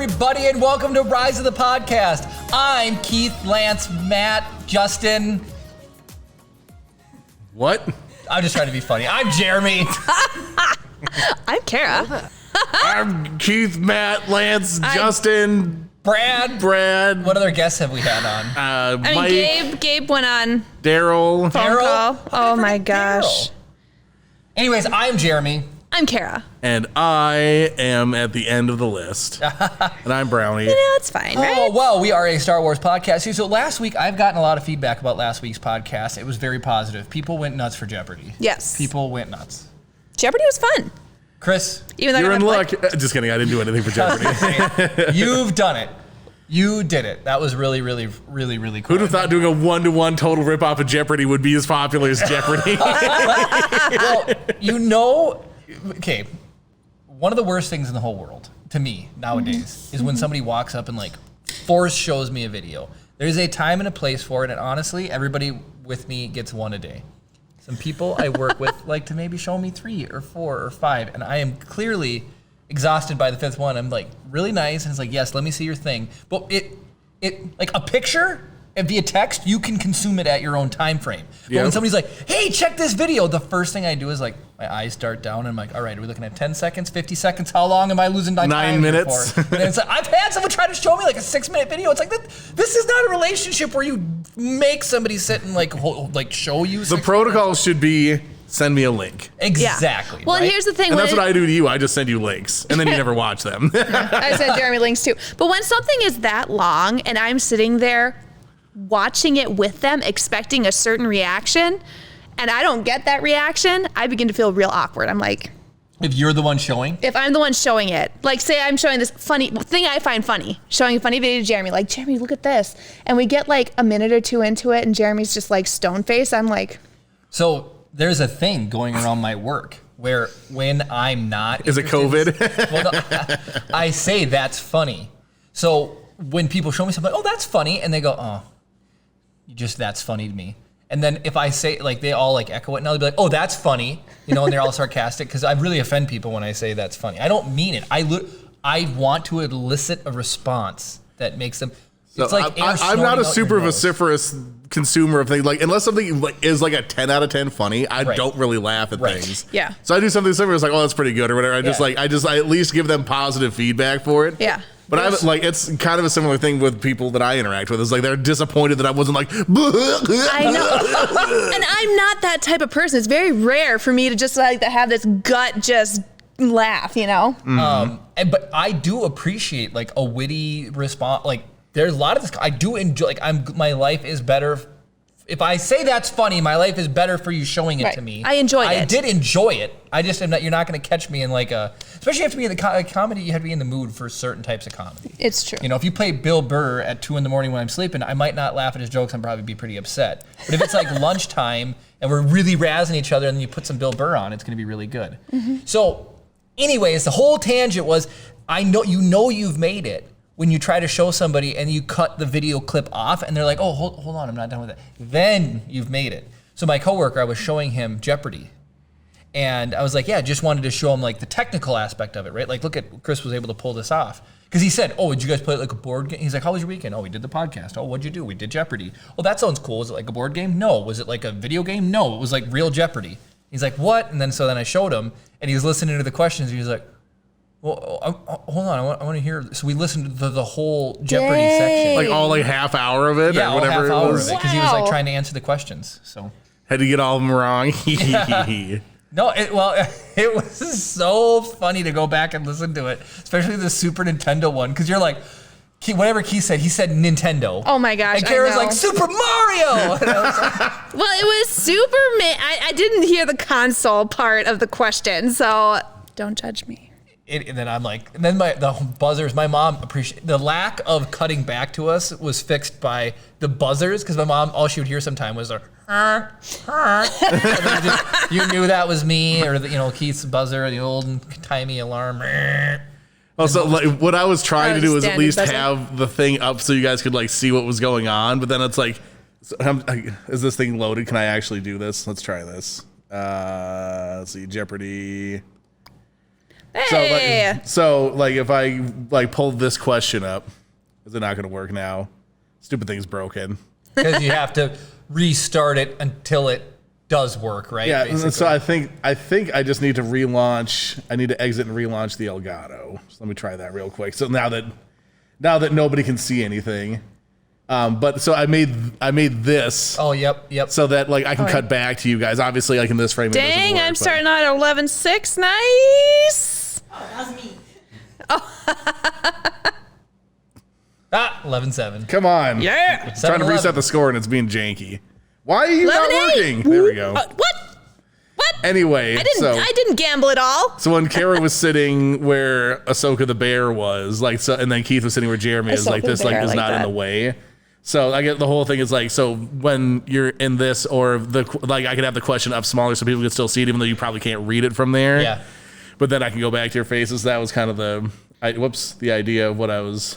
everybody, and welcome to Rise of the Podcast. I'm Keith, Lance, Matt, Justin. What? I'm just trying to be funny. I'm Jeremy. I'm Kara. I'm Keith, Matt, Lance, Justin, Brad. What other guests have we had on? Mike, Gabe went on Daryl. phone call. Oh my gosh. Daryl. Anyways, I'm Jeremy. I'm Kara. And I am at the end of the list. And I'm Brownie. You know, it's fine, right? Oh, well, we are a Star Wars podcast. So last week, I've gotten a lot of feedback about last week's podcast. It was very positive. People went nuts for Jeopardy. Yes. People went nuts. Jeopardy was fun. Chris, Even though You're I in don't luck. have, Just kidding. I didn't do anything for Jeopardy. you've done it. You did it. That was really, really, really, really cool. Who'd have thought doing a 1-to-1 total ripoff of Jeopardy would be as popular as Jeopardy? Well, you know, okay, one of the worst things in the whole world, to me, nowadays, is when somebody walks up and, like, force shows me a video. There's a time and a place for it, and honestly, everybody with me gets one a day. Some people I work with like to maybe show me 3 or 4 or 5, and I am clearly exhausted by the 5th one. I'm like, really nice, and it's like, yes, let me see your thing. But it like a picture and via text, you can consume it at your own time frame. But when somebody's like, hey, check this video, the first thing I do is like, my eyes dart down, and I'm like, all right, are we looking at 10 seconds, 50 seconds? How long am I losing my 9 time minutes. for? And it's like, I've had someone try to show me like a 6-minute video. It's like, this is not a relationship where you make somebody sit and like show you. The protocol should be send me a link. Exactly. Yeah. Well, right? and here's the thing. And that's what I do to you. I just send you links, and then you never watch them. I sent Jeremy links too. But when something is that long and I'm sitting there watching it with them, expecting a certain reaction, and I don't get that reaction, I begin to feel real awkward. I'm like, If you're the one showing? if I'm the one showing it, like say I'm showing this funny thing I find funny, showing a funny video to Jeremy, like, Jeremy, look at this. And we get like a minute or two into it and Jeremy's just like stone faced. I'm like, So there's a thing going around my work where when I'm not... Is it COVID? Well, no, I say that's funny. So when people show me something, oh, that's funny, and they go, oh, that's funny to me. And then if I say, like, they all like echo it, and they'll be like, oh, that's funny, you know, and they're all sarcastic, because I really offend people when I say that's funny. I don't mean it. I want to elicit a response that makes them... So It's like I'm not a super vociferous consumer of things. Like, unless something like is like a 10 out of 10 funny, I don't really laugh at things. Yeah. So I do something similar. It's like, oh, that's pretty good or whatever. I at least give them positive feedback for it. yeah. But I'm like, it's kind of a similar thing with people that I interact with. It's like they're disappointed that I wasn't like. I know, and I'm not that type of person. It's very rare for me to just like to have this gut just laugh, you know. But I do appreciate like a witty response. Like there's a lot of this. I do enjoy. Like my life is better. If I say that's funny, my life is better for you showing it Right. to me. I enjoyed I it. did enjoy it. I just am not. You're not going to catch me in like a. Especially you have to be in the comedy. You have to be in the mood for certain types of comedy. It's true. You know, if you play Bill Burr at 2 a.m. when I'm sleeping, I might not laugh at his jokes. I'd probably be pretty upset. But if it's like lunchtime and we're really razzing each other, and then you put some Bill Burr on, it's going to be really good. So, anyways, the whole tangent was, I know you've made it when you try to show somebody and you cut the video clip off, and they're like, "Oh, hold on, I'm not done with it." Then you've made it. So my coworker, I was showing him Jeopardy. And I was like, yeah, just wanted to show him like the technical aspect of it, right? Like, look at Chris was able to pull this off. Because he said, oh, did you guys play like a board game? He's like, how was your weekend? Oh, we did the podcast. Oh, what'd you do? We did Jeopardy. Oh, that sounds cool. Was it like a board game? No. Was it like a video game? No, it was like real Jeopardy. He's like, what? And then I showed him, and he was listening to the questions. And he was like, well, hold on, I want to hear. So we listened to the whole Jeopardy section. Like all like half hour of it, Yeah, or whatever half hour it was. of it, because he was like Wow. trying to answer the questions. So. Had to get all of them wrong. No, it was so funny to go back and listen to it, especially the Super Nintendo one, because you're like, whatever Keith said, he said Nintendo. Oh my gosh, And Kara's I know. like, Super Mario! And I was like, Well, it was Superman. I didn't hear the console part of the question, so don't judge me. and then I'm like, and then the buzzers, my mom appreciated, the lack of cutting back to us was fixed by the buzzers, because my mom, all she would hear sometime was a, and then you knew that was me, or Keith's buzzer, the old timey alarm. Also, like, what I was trying to do is at Standard least buzzer. have the thing up so you guys could like see what was going on. But then it's like, is this thing loaded? Can I actually do this? Let's try this. Let's see, Jeopardy. Hey. So if I pull this question up, is it not going to work now? Stupid thing's broken. Because you have to restart it until it does work, right? Yeah, basically. so I think I just need to relaunch. I need to exit and relaunch the Elgato. So let me try that real quick. So now that nobody can see anything, but so I made this. Oh, yep. So that I can cut back to you guys. Obviously, in this frame. Dang, I'm starting out at 11.6. Nice. Oh, that was me. 11-7. Come on. Yeah. Trying to reset the score and it's being janky. Why are you not 11-8. working? There we go. What? Anyway, I didn't gamble at all. So when Kara was sitting where Ahsoka the bear was, and then Keith was sitting where Jeremy is, Ahsoka this the bear, is like not in that. the way. So I get the whole thing is so when you're in this or I could have the question up smaller so people can still see it even though you probably can't read it from there. Yeah. But then I can go back to your faces. That was kind of the idea of what I was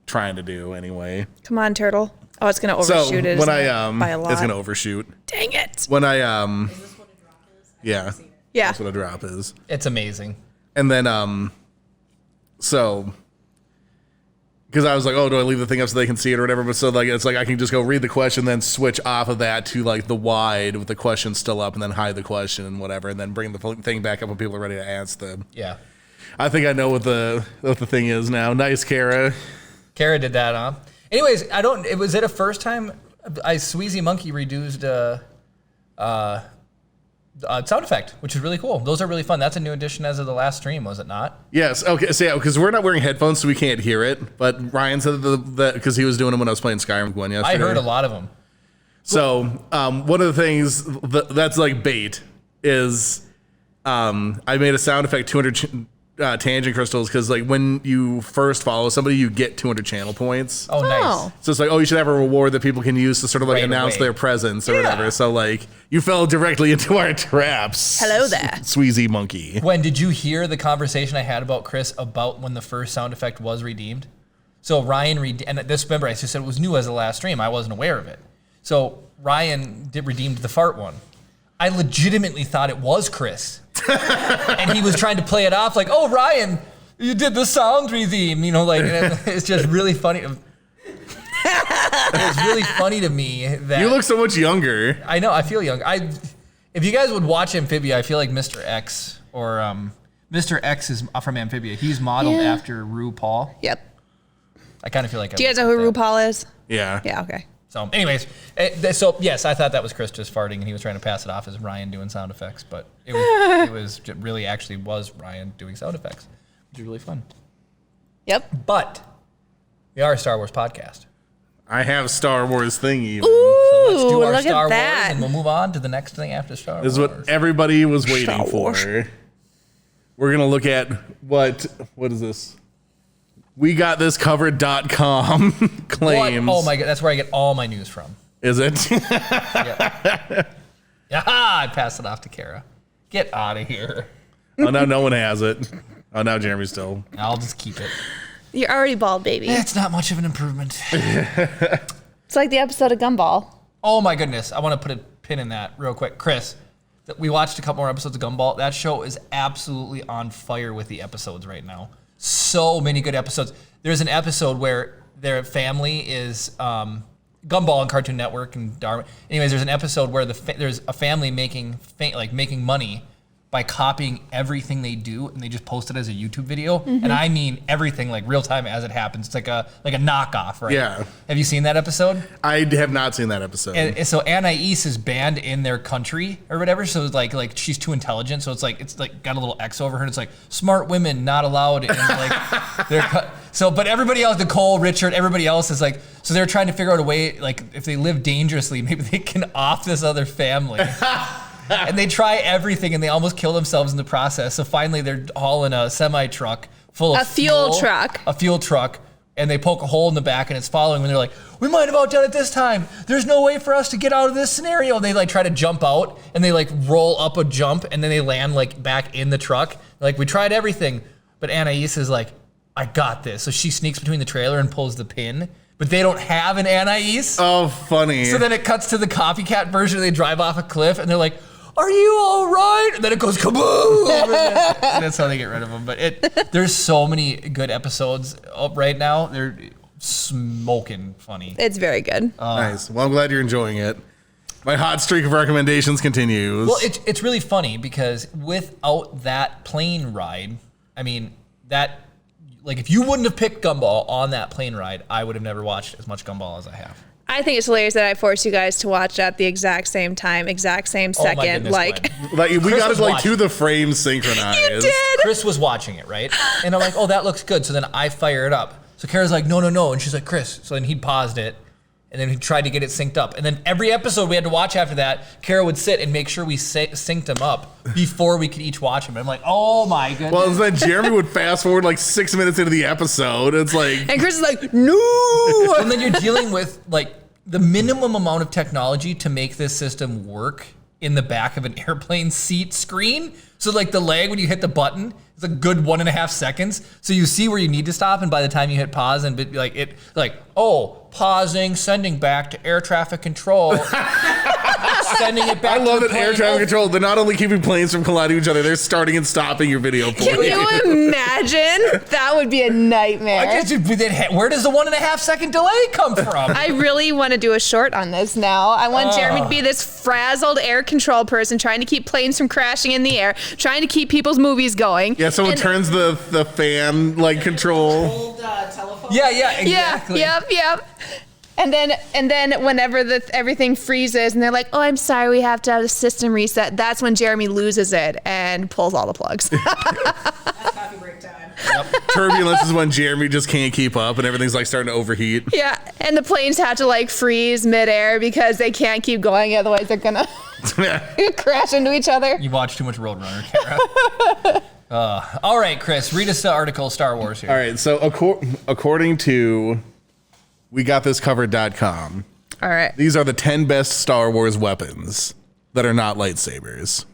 trying to do anyway. Come on, turtle. Oh, it's gonna overshoot it. When by a lot. it's gonna overshoot. Dang it. When I Is this what a drop is? I've yeah. never seen it. Yeah. That's what a drop is. It's amazing. And then so because I was like, oh, do I leave the thing up so they can see it or whatever? But so it's I can just go read the question, then switch off of that to the wide with the question still up, and then hide the question and whatever, and then bring the thing back up when people are ready to ask them. Yeah. I think I know what the thing is now. Nice, Kara. Kara did that, huh? Anyways, was it a first time Sweezy Monkey reduced sound effect, which is really cool. Those are really fun. That's a new addition as of the last stream, was it not? Yes. Okay. So yeah, because we're not wearing headphones, so we can't hear it. But Ryan said that because he was doing them when I was playing Skyrim with Gwen yesterday. I heard a lot of them. So one of the things that's bait is I made a sound effect 200 tangent crystals because when you first follow somebody, you get 200 channel points. Oh, nice. So it's you should have a reward that people can use to sort of Right announce away. their presence or whatever. So you fell directly into our traps. Hello there. Sweezy Monkey. When did you hear the conversation I had about Chris about when the first sound effect was redeemed? So Ryan and this, remember, I just said it was new as the last stream. I wasn't aware of it. So Ryan redeemed the fart one. I legitimately thought it was Chris. And he was trying to play it off oh, Ryan, you did the sound redeem. It's just really funny. It's really funny to me that You look so much younger. I know, I feel young. If you guys would watch Amphibia, I feel like Mr. X or Mr. X is from Amphibia. He's modeled Yeah. after RuPaul. Yep. I kind of feel like. Do you guys know who RuPaul is? Yeah. Yeah. Okay. So, anyways, so yes, I thought that was Chris just farting, and he was trying to pass it off as Ryan doing sound effects, but it really actually was Ryan doing sound effects, which is really fun. Yep. But we are a Star Wars podcast. I have Star Wars thing even. Ooh, So let's do our look Star at that. Wars, and we'll move on to the next thing after Star Wars. This is what everybody was waiting Star Wars. for. We're going to look at what is this? We got this covered.com claims. What? Oh my god, that's where I get all my news from. Is it? Yeah, I passed it off to Kara. Get out of here. Oh, now no one has it. Oh, now Jeremy's still. I'll just keep it. You're already bald, baby. It's not much of an improvement. It's like the episode of Gumball. Oh my goodness, I want to put a pin in that real quick. Chris, we watched a couple more episodes of Gumball. That show is absolutely on fire with the episodes right now. So many good episodes. There's an episode where their family is Gumball on Cartoon Network and Darwin. Anyways, there's an episode where there's a family making money by copying everything they do, and they just post it as a YouTube video. Mm-hmm. And I mean everything, real time as it happens. It's like a knockoff, right? Yeah. Have you seen that episode? I have not seen that episode. And so Anais is banned in their country or whatever. So it's like she's too intelligent. So it's got a little X over her. And it's smart women not allowed in but everybody else, Nicole, Richard, everybody else is so they're trying to figure out a way, if they live dangerously, maybe they can off this other family. And they try everything and they almost kill themselves in the process. So finally they're hauling a semi truck full of A fuel truck. A fuel truck. And they poke a hole in the back and it's following when they're like, we might have outdone it this time. There's no way for us to get out of this scenario. And they try to jump out and they roll up a jump and then they land back in the truck. We tried everything. But Anais is I got this. So she sneaks between the trailer and pulls the pin. But they don't have an Anais. Oh, funny. So then it cuts to the copycat version. They drive off a cliff and they're like, are you all right? And then it goes kaboom. That's how they get rid of them. But there's so many good episodes up right now. They're smoking funny. It's very good. Nice. Well, I'm glad you're enjoying it. My hot streak of recommendations continues. Well, it's really funny because without that plane ride, I mean, if you wouldn't have picked Gumball on that plane ride, I would have never watched as much Gumball as I have. I think it's hilarious that I forced you guys to watch at the exact same time, exact same Oh my second. goodness, Like, Gwen. Like, we Chris got was it like watching. to the frame synchronized. you did. Chris was watching it, right? And I'm like, oh, that looks good. So then I fire it up. So Kara's like, no. And she's like, Chris. So then he paused it. And then he tried to get it synced up. And then every episode we had to watch after that, Kara would sit and make sure we synced them up before we could each watch them. And I'm like, oh my goodness. Well, then Jeremy would fast forward like 6 minutes into the episode. It's like, And Chris is like, no. And then you're dealing with like the minimum amount of technology to make this system work in the back of an airplane seat screen. So like the lag when you hit the button is a good 1.5 seconds. So you see where you need to stop, and by the time you hit pause and pausing, sending back to air traffic control, sending it back. I love to that the air plane. traffic control, they're not only keeping planes from colliding with each other, they're starting and stopping your video for Can you imagine? That would be a nightmare. Where does the 1.5 second delay come from? I really want to do a short on this now. I want Jeremy to be this frazzled air control person trying to keep planes from crashing in the air, trying to keep people's movies going. Yeah, someone And- turns the fan like control. Old telephone. yeah, exactly. Yeah, yep. And then whenever everything freezes and they're like, oh, I'm sorry, we have to have the system reset. That's when Jeremy loses it and pulls all the plugs. That's coffee break time. Turbulence is when Jeremy just can't keep up and everything's like starting to overheat. Yeah, and the planes have to like freeze midair because they can't keep going. Otherwise, they're gonna crash into each other. You watch too much Roadrunner, Kara. All right, Chris, read us the article Star Wars here. All right, so according to WeGotThisCovered.com, All right. these are the 10 best Star Wars weapons that are not lightsabers.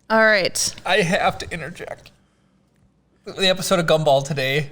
All right. I have to interject. The episode of Gumball today,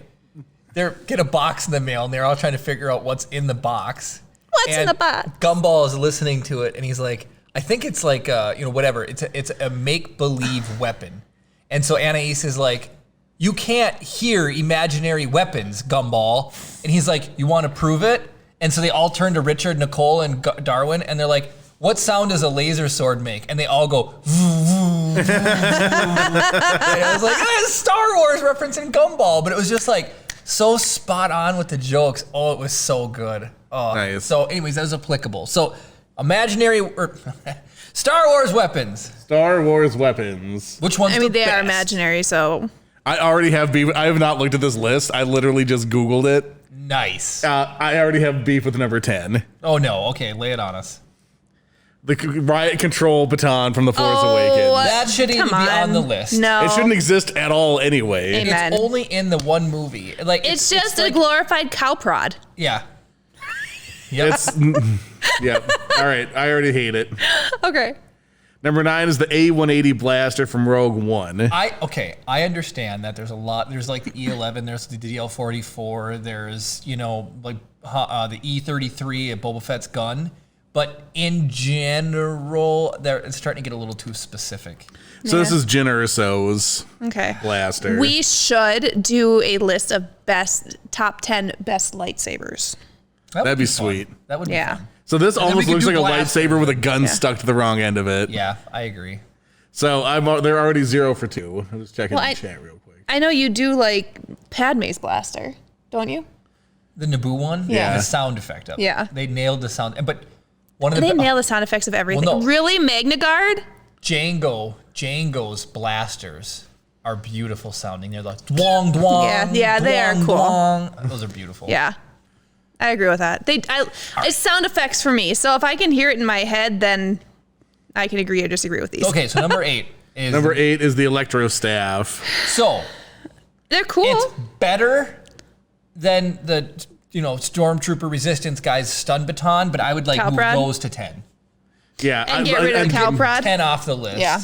they get a box in the mail, and they're all trying to figure out what's in the box. What's in the box? Gumball is listening to it, and he's like, I think it's like, whatever. It's a make-believe weapon. And so Anais is like, you can't hear imaginary weapons, Gumball. And he's like, you want to prove it? And so they all turn to Richard, Nicole, and Darwin, and they're like, what sound does a laser sword make? And they all go, and I was like, it's Star Wars reference in Gumball. But it was just like so spot on with the jokes. Oh, it was so good. Oh, Nice. So anyways, that was applicable. So imaginary or Star Wars weapons. Star Wars weapons. Which one's I mean, the they are best? imaginary, so I already have beef. I have not looked at this list. I literally just Googled it. Nice. I already have beef with number 10. Oh no. Okay, lay it on us. The riot control baton from The Force Awakens. That shouldn't even come be on the list. No. It shouldn't exist at all anyway. Amen. It's only in the one movie. Like It's just a like, glorified cow prod. yeah. Yep. It's yeah. All right, I already hate it. Okay. Number 9 is the A180 blaster from Rogue One. I understand that there's a lot. There's like the E11. There's the DL44. There's the E33 at Boba Fett's gun. But in general, it's starting to get a little too specific. So this is Jyn Erso's Okay. blaster. We should do a list of top 10 best lightsabers. That would That'd be fun. sweet. That would be Yeah. fun. So this then we almost could looks do like a blaster. lightsaber with a gun stuck to the wrong end of it. Yeah, I agree. So they're already 0 for 2. I'm just checking Well, the I- chat real quick. I know you do like Padme's blaster, don't you? The Naboo one, Yeah. the sound effect of it. Yeah. They nailed the sound. But one of They the nail the sound effects of everything. Well, no. Really, Magna Guard? Django's blasters are beautiful sounding. They're like dwong dwong. Yeah, they are dwong, cool. dwong. Those are beautiful. Yeah. I agree with that. It's sound effects for me. So if I can hear it in my head, then I can agree or disagree with these. Okay, so number 8 is Number 8 is the Electro Staff. So They're cool. it's better than the Stormtrooper Resistance guy's stun baton, but I would like Cow move prod? those to 10. Yeah. And get rid of the cow prod. 10 off the list. Yeah.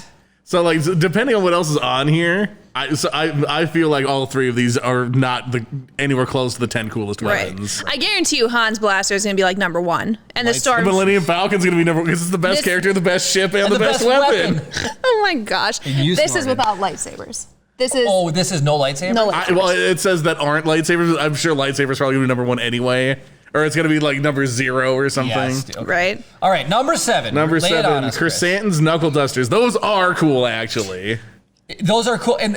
So like depending on what else is on here, I feel like all three of these are not anywhere close to the 10 coolest weapons. I guarantee you Han's blaster is going to be like number 1. And the The storm. Millennium Falcon's gonna be number because it's the best This- character, the best ship, and the best weapon. Oh my gosh. use This is Norman. without lightsabers. This is Oh, this is no lightsaber? no lightsabers. Well, it says that aren't lightsabers. I'm sure lightsabers probably gonna be number 1 anyway, or it's gonna be like number 0 or something. Yes. Okay. Right. All right, number 7. Number Lay it 7, on us, Chris. Chrysanthemum's Knuckle Dusters. Those are cool, actually. Those are cool. And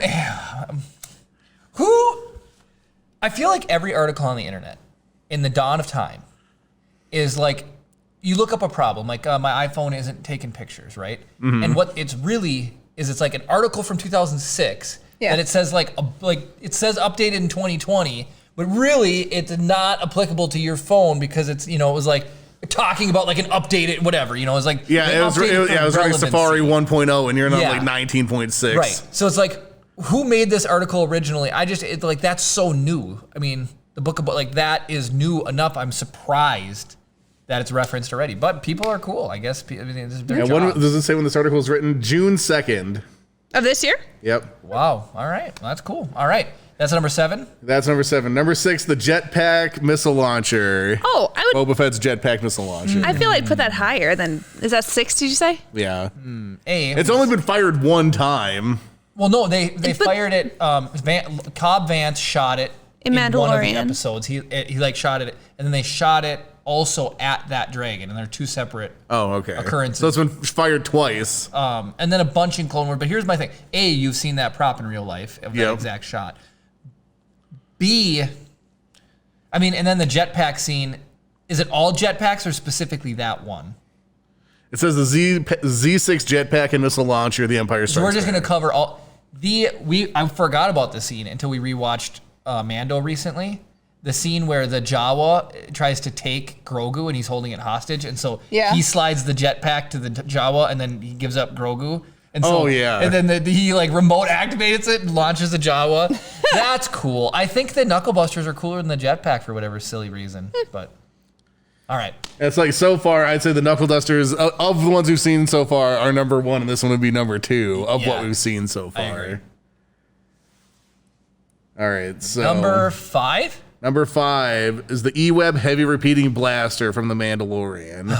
I feel like every article on the internet in the dawn of time is like, you look up a problem, like my iPhone isn't taking pictures, right? And what it's really is, it's like an article from 2006 Yeah. that it says like it says updated in 2020, but really it's not applicable to your phone because it's, it was like talking about like an updated whatever, it was like Yeah, an it was updated for running relevancy. Safari 1.0, and you're not Yeah. like 19.6. Right. So it's like, who made this article originally? That's so new. I mean, the book about like that is new enough. I'm surprised that it's referenced already. But people are cool, I guess. I mean, this is their And job. when does it say when this article was written? June 2nd. Of this year? Yep. Wow. All right. Well, that's cool. All right. That's number 7. That's number 7. Number 6, the Jetpack Missile Launcher. Oh, I would. Boba Fett's Jetpack Missile Launcher. I feel like put that higher than. Is that 6? Did you say? Yeah. A. It's only been fired one time. Well, no, they But- fired it. Cobb Vanth shot it In one of the Mandalorian. episodes. He like shot it, and then they shot it also at that dragon, and they're two separate. Oh, okay. Occurrences. So it's been fired twice. And then a bunch in Clone Wars. But here's my thing: A, you've seen that prop in real life of that Yep. exact shot. B, I mean, and then the jetpack scene. Is it all jetpacks or specifically that one? It says the Z6 Jetpack and Missile Launcher, the Empire Strikes So we're just Back. gonna cover all I forgot about the scene until we rewatched Mando recently. The scene where the Jawa tries to take Grogu and he's holding it hostage, and so Yeah. he slides the jetpack to the Jawa, and then he gives up Grogu. And so, Oh, yeah. And then he like remote activates it and launches the Jawa. That's cool. I think the Knuckle Busters are cooler than the jetpack for whatever silly reason. But all right. It's like so far, I'd say the Knuckle Dusters of the ones we've seen so far are number 1, and this one would be number 2 of Yeah. what we've seen so I agree. far. All right, so Number 5. number 5 is the E-Web Heavy Repeating Blaster from The Mandalorian.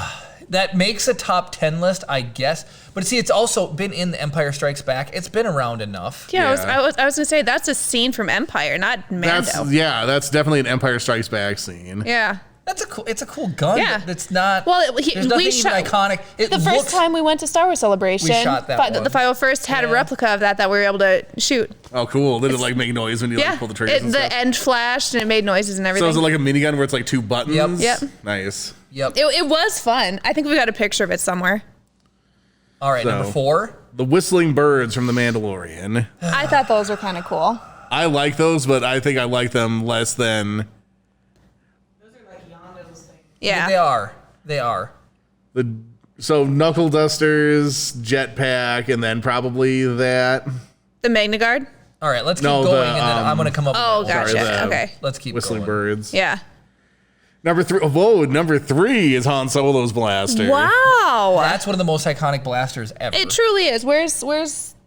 That makes a top 10 list, I guess. But see, it's also been in the Empire Strikes Back. It's been around enough. Yeah, Yeah. I was gonna say that's a scene from Empire, not Mando. That's definitely an Empire Strikes Back scene. Yeah. It's a cool gun. Yeah. It's not. Well, there's nothing we even shot iconic. It the looks, first time we went to Star Wars Celebration. We shot that the one. 501st had a Yeah. replica of that we were able to shoot. Oh, cool! Did it like make noise when you Yeah, like pull the triggers and the stuff? end flashed and it made noises and So everything. is it like a minigun where it's like 2 buttons? Yep. Yep. Nice. Yep. it was fun. I think we got a picture of it somewhere. All right, So- number 4. The Whistling Birds from The Mandalorian. I thought those were kind of cool. I like those, but I think I like them less than Those are like Yondo's thing. Yeah. They are. so Knuckle Dusters, Jetpack, and then probably that. The Magna Guard. All right, let's keep No, going, the, and then I'm gonna come up. Oh, with that. gotcha. the Okay. Let's keep Whistling going. Birds. Yeah. Number 3. Whoa, number 3 is Han Solo's blaster. Wow. That's one of the most iconic blasters ever. It truly is. Where's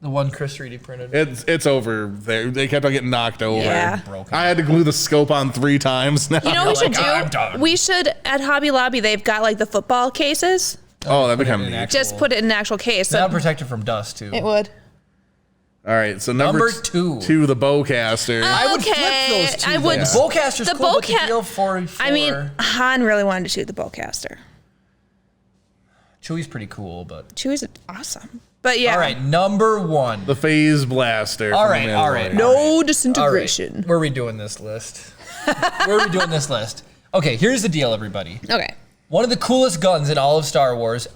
the one Chris 3D printed. It's over there. They kept on getting knocked over. Yeah. Broken. I had to glue the scope on 3 times now. you know what we should Like, I'm do? done. We should at Hobby Lobby. They've got like the football cases. Oh, that'd Put it become in neat. actual- Just put it in an actual case. Now So protected from dust too. it would. All right, so number Number 2. 2, the Bowcaster. I would Okay, flip those two. I would- The bowcaster's the cool, but the bowca- DL-44. I mean, Han really wanted to shoot the bowcaster. Chewie's pretty cool, but Chewie's awesome. But yeah. all right, number 1. The Phase Blaster. All from right, The all right. Mandalorian. No All right. disintegration. Where are we doing this list? Where are we doing this list? Okay, here's the deal, everybody. Okay. One of the coolest guns in all of Star Wars.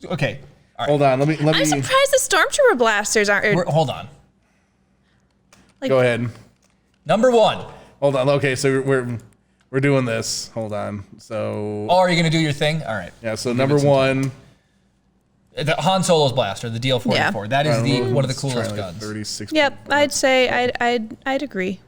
Okay, all right. Hold on, let me I'm surprised the Stormtrooper blasters aren't. Hold on. Like, go ahead. Number 1. Hold on. Okay, so we're doing this. Hold on. So Oh, are you gonna do your thing? All right. yeah, so number 1. The Han Solo's blaster, the DL-44. Yeah. That is one of the Let's try, coolest like, guns. 36. Yep, I'd say I'd agree.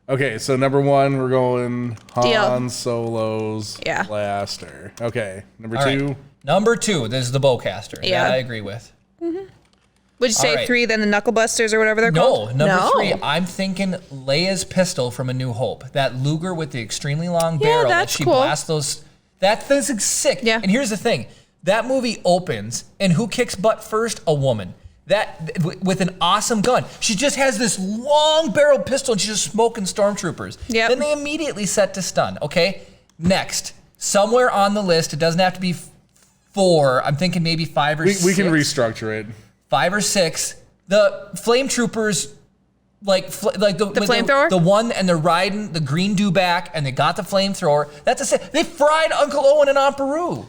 Okay, so number 1, we're going Han DL. Solo's Yeah. blaster. Okay, number All 2. right. Number 2, this is the bowcaster. Yeah. That I agree with. Would you say All right. 3 then the knuckle busters or whatever they're called? No, number 3, I'm thinking Leia's pistol from A New Hope. That Luger with the extremely long barrel that that's she cool. blasts those. That thing's sick. Yeah. And here's the thing. That movie opens, and who kicks butt first? A woman. With an awesome gun. She just has this long barrel pistol, and she's just smoking stormtroopers. Yep. Then they immediately set to stun, okay? Next, somewhere on the list, it doesn't have to be 4. I'm thinking maybe 5 or 6. We can restructure it. 5 or 6. The flame troopers, like the flamethrower? the one, and they're riding the green dewback, and they got the flamethrower. They fried Uncle Owen and Aunt Beru.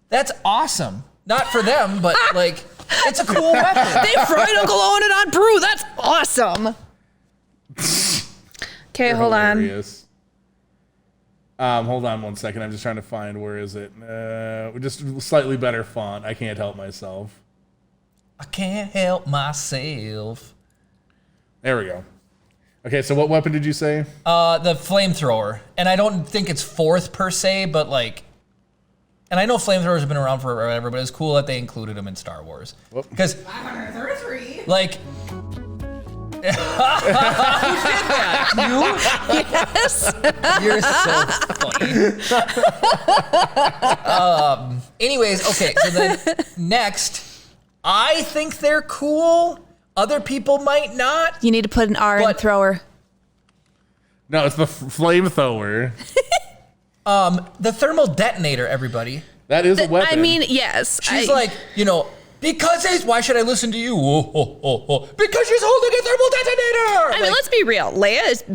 That's awesome. Not for them, but like it's a cool weapon. They fried Uncle Owen and Aunt Beru. That's awesome. Okay, hold on. Hilarious. Hold on 1 second. I'm just trying to find where is it. Just slightly better font. I can't help myself. I can't help myself. There we go. Okay, so what weapon did you say? The flamethrower, and I don't think it's 4th per se, but like, and I know flamethrowers have been around forever, but it's cool that they included them in Star Wars because, 533. like. Yes. You're so funny. Anyways, okay, so then next, I think they're cool. Other people might not. You need to put an R in But- thrower. No, it's the flamethrower. The thermal detonator, everybody. That is a weapon. I mean, yes. She's like, because why should I listen to you? Because she's holding a thermal detonator. I mean, let's be real. Leia is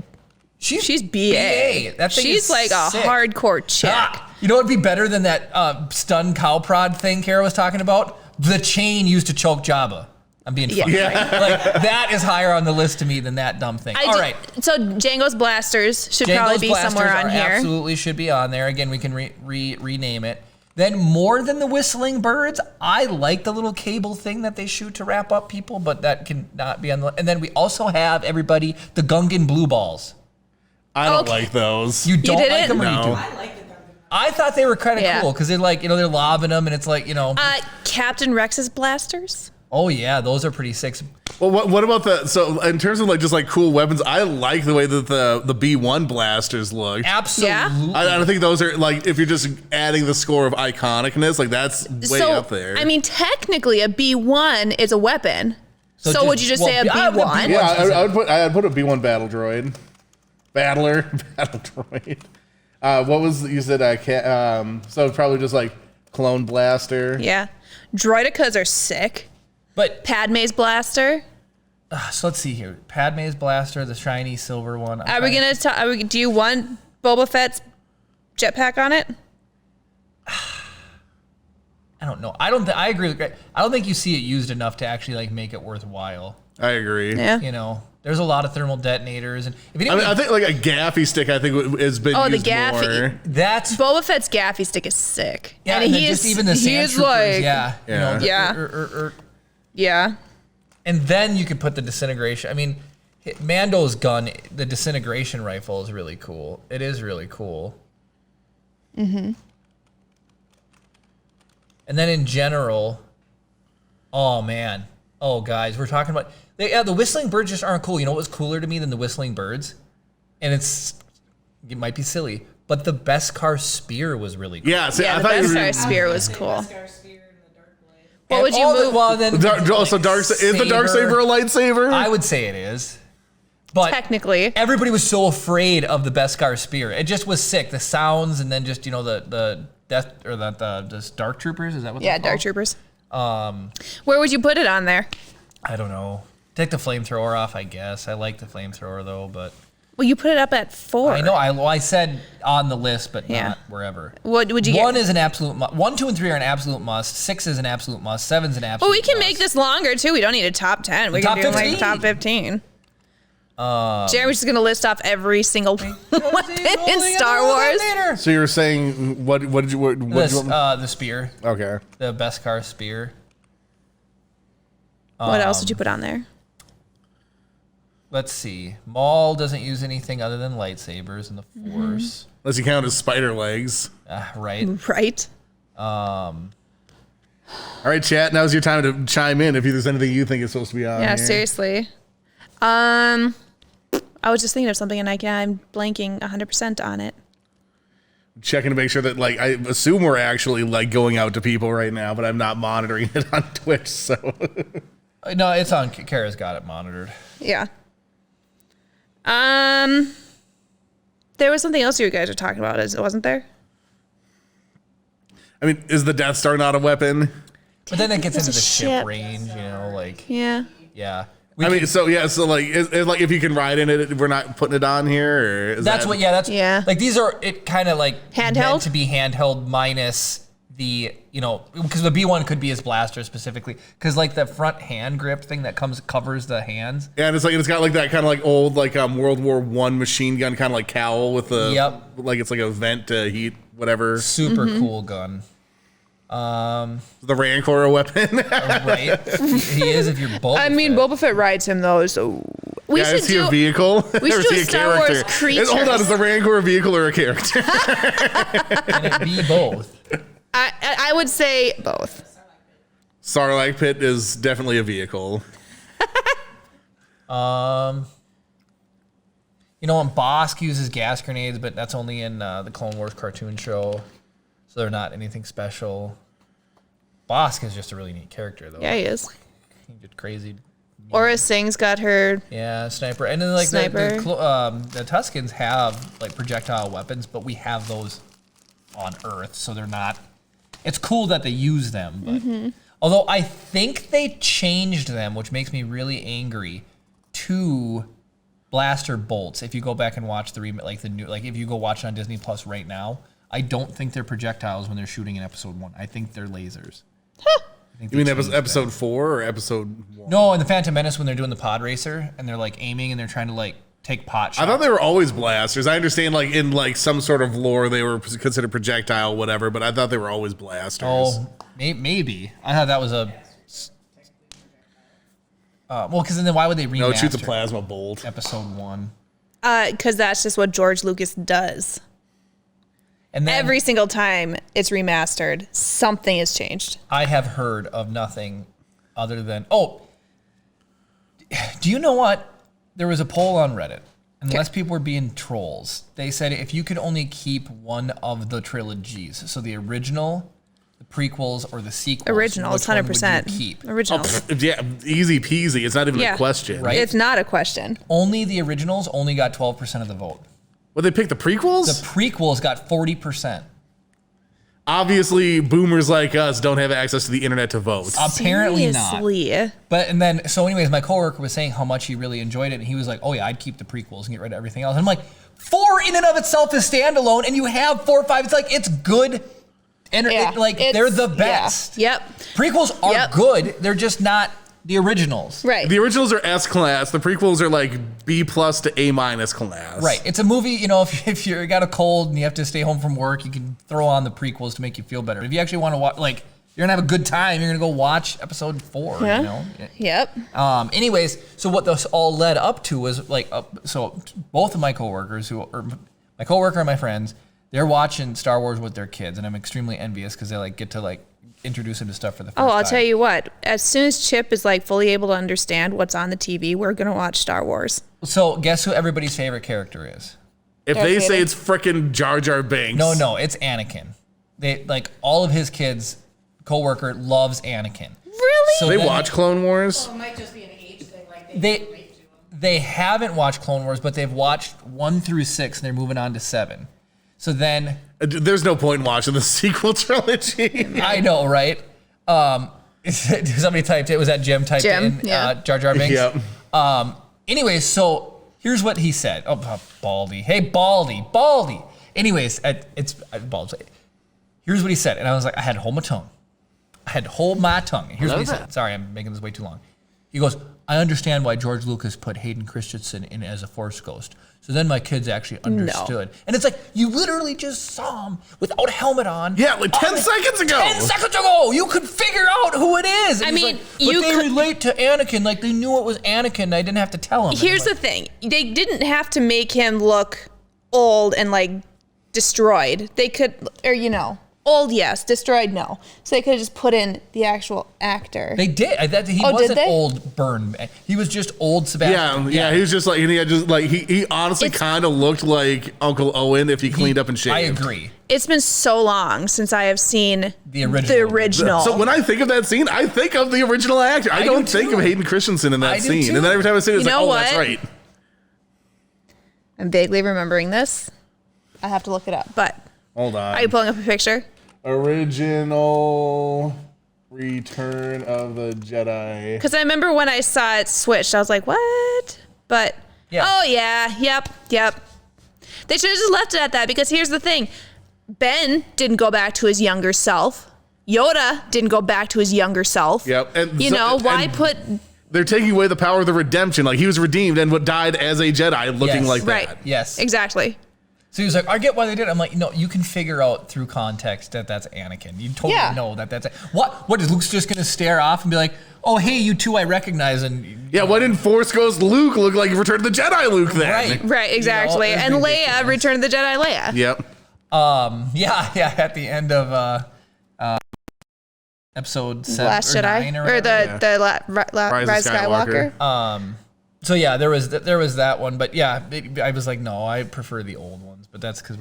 she's BA. That thing She's is like a sick. hardcore chick. You know what'd be better than that stun cow prod thing Kara was talking about? The chain used to choke Jabba. I'm being funny. Yeah. Like, that is higher on the list to me than that dumb thing. All right. So Django's blasters should probably Django's be blasters somewhere on are here. absolutely should be on there. Again, we can rename it. Then more than the whistling birds, I like the little cable thing that they shoot to wrap up people, but that can not be on the. And then we also have everybody the Gungan blue balls. I don't Okay. like those. You don't like didn't? them, or you No. do? I like the Gungan. I thought they were kind of Yeah. cool because they're like they're lobbing them and it's like Captain Rex's blasters. oh yeah, those are pretty sick. Well, what about so in terms of just cool weapons, I like the way that the B1 blasters look. Absolutely. I don't think those are if you're just adding the score of iconicness, that's way so, up there. I mean, technically, a B1 is a weapon. So, just- would you just say a well, B1? B1. yeah, ones I'd put a B1 battle droid, battle droid. What was you said? So probably just clone blaster. Yeah. Droidicas are sick. But Padme's blaster. so let's see here. Padme's blaster, the shiny silver one. Are we gonna? Do you want Boba Fett's jetpack on it? I don't know. I agree with Greg. I don't think you see it used enough to actually make it worthwhile. I agree. Yeah. There's a lot of thermal detonators, and if I anybody, mean, I think a gaffy stick. I think has been Oh, the used gaffy. more. that's Boba Fett's gaffy stick is sick. yeah, and then he just is even the he sand is troopers, like yeah, Yeah. Yeah. Yeah. and then you could put the disintegration. I mean, Mando's gun, the disintegration rifle, is really cool. It is really cool. Mm-hmm. And then in general, oh man, oh guys, we're talking about the whistling birds just aren't cool. You know what was cooler to me than the whistling birds? And it might be silly, but the Beskar spear was really cool. Yeah, see, Yeah, I the thought you were. Beskar spear was cool. Beskar spear and the dark blade. What would you all the- move? well, then, So is the dark saber a lightsaber? I would say it is. But Technically. everybody was so afraid of the Beskar spear. It just was sick. The sounds and then just the death or the dark troopers. Is that what? Yeah, they're Dark called? Troopers. Where would you put it on there? I don't know. Take the flamethrower off, I guess. I like the flamethrower though, but Well, you put it up at 4. I know. I said on the list, but Yeah. not wherever. What would you One get? is an absolute must. 1, 2, and 3 are an absolute must. 6 is an absolute must. 7's an absolute. Well, we can must. make this longer too. We don't need a top 10. We Top can do 15. top 15. Jeremy's just gonna list off every single weapon in Star Wars. So you were saying what did you what did you want? The spear, Okay. the Beskar spear. What else did you put on there? Let's see. Maul doesn't use anything other than lightsabers and the Mm-hmm. Force. Unless you count his spider legs. Right. Right. All right, chat. Now's your time to chime in if there's anything you think is supposed to be on. Yeah, here. seriously. I was just thinking of something and I'm blanking 100% on it. Checking to make sure that, like, I assume we're actually like going out to people right now, but I'm not monitoring it on Twitch. So No, it's on. Kara's got it monitored. Yeah. There was something else you guys were talking about, wasn't there? I mean, is the Death Star not a weapon? But then it gets into It's the a ship ship. range, you know, like, Yeah. yeah. I mean, so yeah, so like, like if you can ride in it, we're not putting it on here, or is That's that, what, yeah, that's, Yeah. like, these are, it kind of like, Handheld? meant to be handheld minus the, you know, because the B1 could be his blaster specifically, because like the front hand grip thing that covers the hands. Yeah, and it's like it's got like that kind of like old like World War I machine gun kind of like cowl with the Yep. like it's like a vent to heat whatever. Super cool gun. The Rancor a weapon. Right? He is if you're Boba I mean, Fett. Boba Fett rides him though, so we Yeah, should is he a do. vehicle? we should Or is do he a Star Wars creatures. Hold on, is the Rancor a vehicle or a character? Can it be both? I would say both. Sarlacc pit is definitely a vehicle. You know, and Bosk uses gas grenades, but that's only in the Clone Wars cartoon show, so they're not anything special. Bosk is just a really neat character, though. Yeah, he is. He did crazy. Aura Singh's got her. Yeah, sniper, and then like Sniper. the Tuskens have like projectile weapons, but we have those on Earth, so they're not. It's cool that they use them, but although I think they changed them, which makes me really angry, to blaster bolts. If you go back and watch the new, like if you go watch it on Disney Plus right now, I don't think they're projectiles when they're shooting in Episode 1. I think they're lasers. I think You mean they changed that. episode 4 or episode 1? No, in the Phantom Menace when they're doing the pod racer and they're like aiming and they're trying to like take pot shots. I thought they were always blasters. I understand, like in like some sort of lore, they were considered projectile, whatever. But I thought they were always blasters. Oh, maybe. I thought that was a. Well, because then why would they remaster No, it shoots a plasma bolt. Episode 1? Because that's just what George Lucas does. And then Every single time it's remastered, something has changed. I have heard of nothing other than do you know what? There was a poll on Reddit. Unless people were being trolls, they said if you could only keep one of the trilogies, so the original, the prequels, or the sequels, Originals, which one would you 100%. keep? Originals. Yeah, easy peasy. It's not even Yeah. a question. Right. It's not a question. Only the originals only got 12% of the vote. Well, they picked the prequels? The prequels got 40%. Obviously, boomers like us don't have access to the internet to vote. Apparently not. Seriously. But and then so anyways, my coworker was saying how much he really enjoyed it, and he was like, "Oh yeah, I'd keep the prequels and get rid of everything else." And I'm like, 4 in and of itself is standalone, and you have 4 or 5. It's like it's good, and Yeah, they're the yeah. best. Yep. Prequels are Yep. good. They're just not the originals. Right. The originals are S class. The prequels are like B+ to A- class. Right. It's a movie, you know, if you got a cold and you have to stay home from work, you can throw on the prequels to make you feel better. If you actually want to watch, like, you're going to have a good time, you're going to go watch episode 4, Yeah. you know? Yep. Anyways, so what this all led up to was like, so both of my coworkers, my coworker and my friends, they're watching Star Wars with their kids, and I'm extremely envious because they like get to like introduce them to stuff for the first time. Oh, I'll tell you what. As soon as Chip is like fully able to understand what's on the TV, we're gonna watch Star Wars. So guess who everybody's favorite character is? If Darth they say Vader. it's frickin' Jar Jar Binks. No, it's Anakin. They like all of his kids, coworker loves Anakin. Really? So They then- watch Clone Wars? Well, it might just be an age thing. Like They- can't wait to them. They haven't watched Clone Wars, but they've watched 1 through 6, and they're moving on to 7. So then There's no point in watching the sequel trilogy. I know, right? Somebody typed it. Was that Jim typed Jim, in? yeah. Jar Jar Binks. Yep. Anyways, so here's what he said. Oh, Baldy. Hey, Baldy. Anyways, it's Baldy. Here's what he said, and I was like, I had to hold my tongue. Here's what he said. Sorry, I'm making this way too long. He goes, I understand why George Lucas put Hayden Christensen in as a Force Ghost. So then my kids actually understood. And it's like, you literally just saw him without a helmet on. Yeah, like 10 seconds ago. 10 seconds ago, you could figure out who it is. And I he's mean, like, but you they could- relate to Anakin. Like, they knew it was Anakin. I didn't have to tell them. Here's the thing. They didn't have to make him look old and like destroyed. They could, or you know, Old, yes. Destroyed, no. So they could have just put in the actual actor. They did. He Oh, did wasn't they? old Burn. He was just old Sebastian. Yeah, he was just like, and he had just like, he honestly It's- kind of looked like Uncle Owen if he cleaned up and shaved. I agree. It's been so long since I have seen The original. So when I think of that scene, I think of the original actor. I do don't think too. of Hayden Christensen in that I do scene. too. And then every time I see it, it's You like, know oh, that's what? right. I'm vaguely remembering this. I have to look it up. But Hold on. are you pulling up a picture? Original Return of the Jedi. Because I remember when I saw it switched, I was like, what? But, Yeah. oh, yeah. Yep. They should have just left it at that because here's the thing. Ben didn't go back to his younger self. Yoda didn't go back to his younger self. Yep. And You so- know, why and put... They're taking away the power of the redemption. Like, he was redeemed and what died as a Jedi looking Yes. like Right. that. Yes. Exactly. So he was like, I get why they did it. I'm like, no, you can figure out through context that that's Anakin. You totally Yeah. know that that's What is Luke's just going to stare off and be like, oh, hey, you two I recognize. And Yeah, why didn't Force Ghost Luke look like Return of the Jedi Luke then? Right. Right, exactly. it's And Leia, ridiculous. Return of the Jedi Leia. Yep. Yeah, at the end of episode 7 Last or Jedi. 9 or Or whatever. Rise of Skywalker. So yeah, there was that one, but yeah, I was like, no, I prefer the old ones, but that's because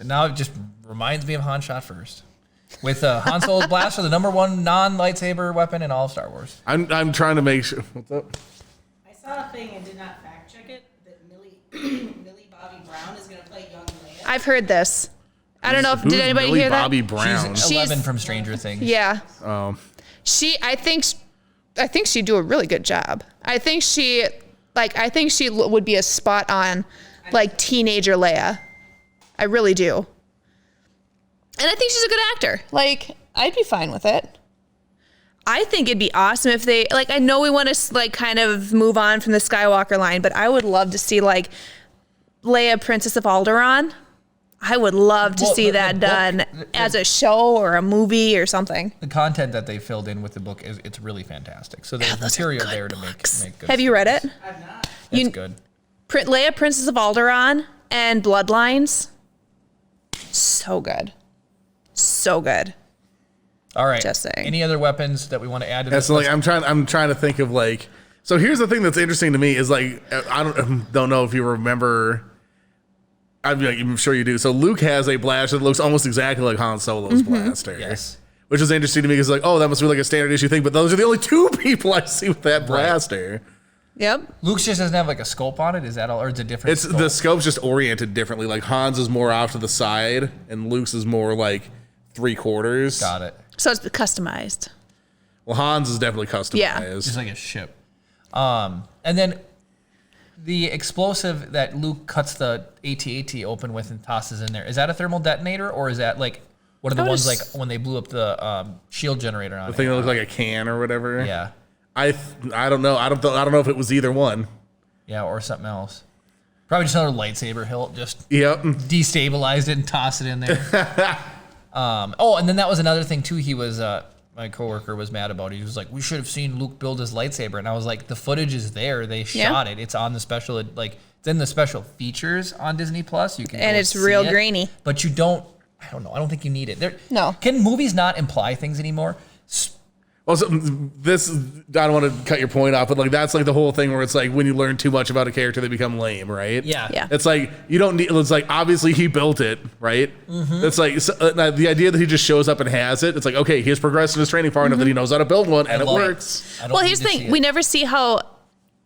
now it just reminds me of Han Shot First, with Han Solo's blaster, the #1 non-lightsaber weapon in all of Star Wars. I'm trying to make sure. What's up? I saw a thing and did not fact check it that Millie Bobby Brown is going to play young Leia. I've heard this. I don't know if Who's did anybody Millie hear Bobby that? Brown? She's 11 from Stranger Things. Yeah. Oh. I think she'd do a really good job. I think she would be a spot on like teenager Leia. I really do. And I think she's a good actor. Like, I'd be fine with it. I think it'd be awesome if they, like, I know we want to, like, kind of move on from the Skywalker line, but I would love to see, like, Leia, Princess of Alderaan. I would love to Well, see the that book- done as a show or a movie or something. The content that they filled in with the book it's really fantastic. So there's those are material good there books. to make good. Have you read it? I've not. It's you- good. Leia, Princess of Alderaan, and Bloodlines. So good. So good. All right. Just saying. Any other weapons that we want to add to Yeah, this? so like list? I'm trying to think of like. So here's the thing that's interesting to me is like I don't know if you remember. I'm sure you do. So Luke has a blaster that looks almost exactly like Han Solo's blaster. Yes. Which is interesting to me because like, oh, that must be like a standard issue thing. But those are the only two people I see with that blaster. Yep. Luke's just doesn't have like a scope on it. Is that all, or is it different? It's scope? the scope's just oriented differently. Like Han's is more off to the side, and Luke's is more like 3/4. Got it. So it's customized. Well, Han's is definitely customized. Yeah. Just like a ship. And then the explosive that Luke cuts the AT-AT open with and tosses in there. Is that a thermal detonator, or is that like one of the I ones was- like when they blew up the shield generator on The thing it? that looks like a can or whatever. Yeah. I don't know. I don't know if it was either one. Yeah, or something else. Probably just another lightsaber hilt. Just Yep. destabilized it and toss it in there. And then that was another thing too. He was my coworker was mad about it. He was like, "We should have seen Luke build his lightsaber," and I was like, "The footage is there. They Yeah. shot it. It's on the special like it's in the special features on Disney Plus. You can And go it's see real it, grainy. but you don't. I don't know. I don't think you need it. No. Can movies not imply things anymore? Also, this I don't want to cut your point off, but like that's like the whole thing where it's like when you learn too much about a character, they become lame, right? Yeah. Yeah. It's like you don't need. It's like obviously he built it, right? It's like the idea that he just shows up and has it. It's like okay, he's progressed in his training far enough that he knows how to build one, and it love works. I don't Well, need here's the to see thing. it. We never see how,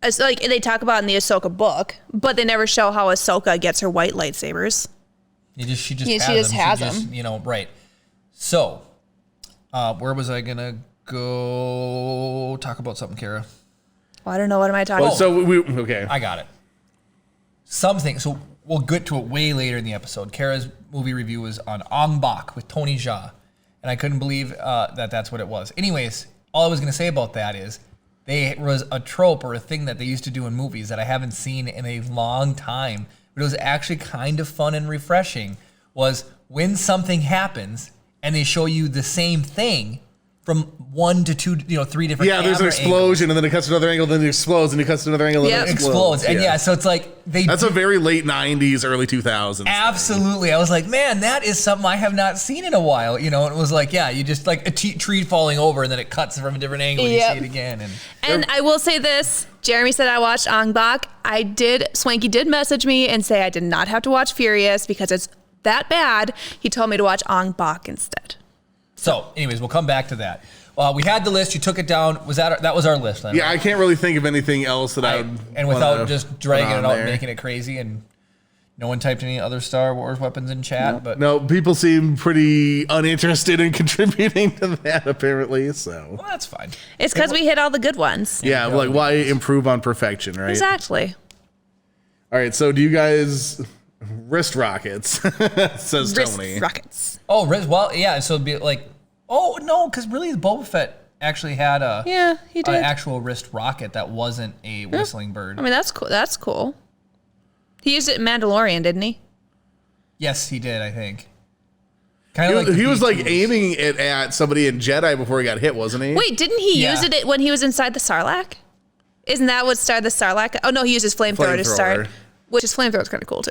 as like they talk about in the Ahsoka book, but they never show how Ahsoka gets her white lightsabers. She just Yeah, has she just them. has She just, them. you know, right. So, where was I gonna go? Talk about something, Kara. Well, I don't know. What am I talking Well, about? so we okay. I got it. Something. So we'll get to it way later in the episode. Kara's movie review was on Ong Bak with Tony Jaa, and I couldn't believe that that's what it was. Anyways, all I was gonna say about that is there was a trope or a thing that they used to do in movies that I haven't seen in a long time, but it was actually kind of fun and refreshing. Was when something happens and they show you the same thing, from 1 to 2, 3 different. Yeah, there's an camera explosion, and then it cuts to another angle, then it explodes, and it cuts to another angle, and Yep. then It it explodes. explodes, and yeah, so it's like That's a very late 90s, early 2000s. absolutely. I was like, man, that is something I have not seen in a while. And it was like, yeah, you just like a tree falling over, and then it cuts from a different angle, and Yep. you see it again, And I will say this. Jeremy said I watched Ong Bak. Swanky did message me and say I did not have to watch Furious because it's that bad. He told me to watch Ong Bak instead. So, anyways, we'll come back to that. We had the list. You took it down. That was our list? Then, Yeah, I can't really think of anything else that I would and without wanna just put dragging on it out there. and making it crazy, and no one typed any other Star Wars weapons in chat. But No, people seem pretty uninterested in contributing to that, apparently. So, well, that's fine. It's because we hit all the good ones. yeah, like why improve on perfection, right? Exactly. All right, so do you guys wrist rockets? Says Wrist Tony. rockets. Oh, well, yeah. So it'd be like, oh no, because really, Boba Fett actually had a Yeah, he an did. actual wrist rocket that wasn't a whistling bird. I mean, that's cool. That's cool. He used it in Mandalorian, didn't he? Yes, he did. I think. Kind of like He the was like B-2s. aiming it at somebody in Jedi before he got hit, wasn't he? Wait, didn't he Yeah. use it when he was inside the Sarlacc? Isn't that what started the Sarlacc? Oh no, he used his flamethrower to start. Flamethrower. Which his flamethrower is kind of cool too.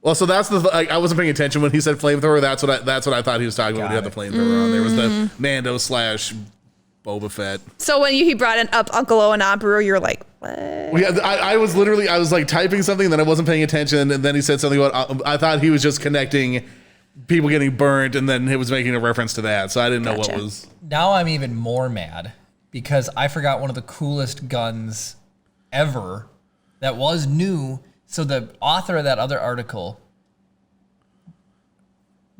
Well, so that's I wasn't paying attention when he said flamethrower. That's what I thought he was talking about when he had the flamethrower on. There was the Mando / Boba Fett. So when he brought up Uncle Owen Emperor, you were like, what? Well, yeah, I was like typing something, and then I wasn't paying attention, and then he said something about. I thought he was just connecting people getting burnt, and then he was making a reference to that. So I didn't know what Gotcha. was. Now I'm even more mad because I forgot one of the coolest guns ever that was new. So the author of that other article,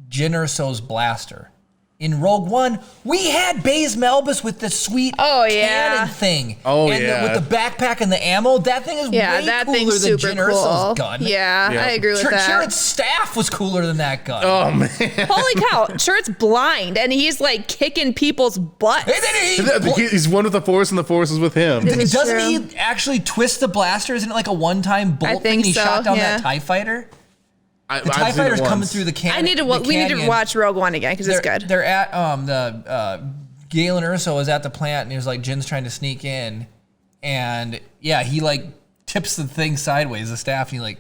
Jyn Erso's blaster. In Rogue One, we had Baze Melbus with the sweet Oh, yeah. cannon thing. Oh, and yeah. with the backpack and the ammo. That thing is Yeah, way that cooler thing's than super Jyn cool. Erso's gun. Yeah, Yeah. I agree with that. Sure, its staff was cooler than that gun. Oh man! Holy cow! Sure, it's blind, and he's like kicking people's butts. And then He's one with the Force, and the Force is with him. is doesn't true. he actually twist the blaster? Isn't it like a one-time bolt I thing think and he so, shot down yeah. that TIE fighter? I've The TIE seen it fighter's coming once. through the canyon. I need to. We need to watch Rogue One again because it's good. They're at Galen Erso was at the plant and he was like, Jin's trying to sneak in, and yeah, he like tips the thing sideways, the staff, and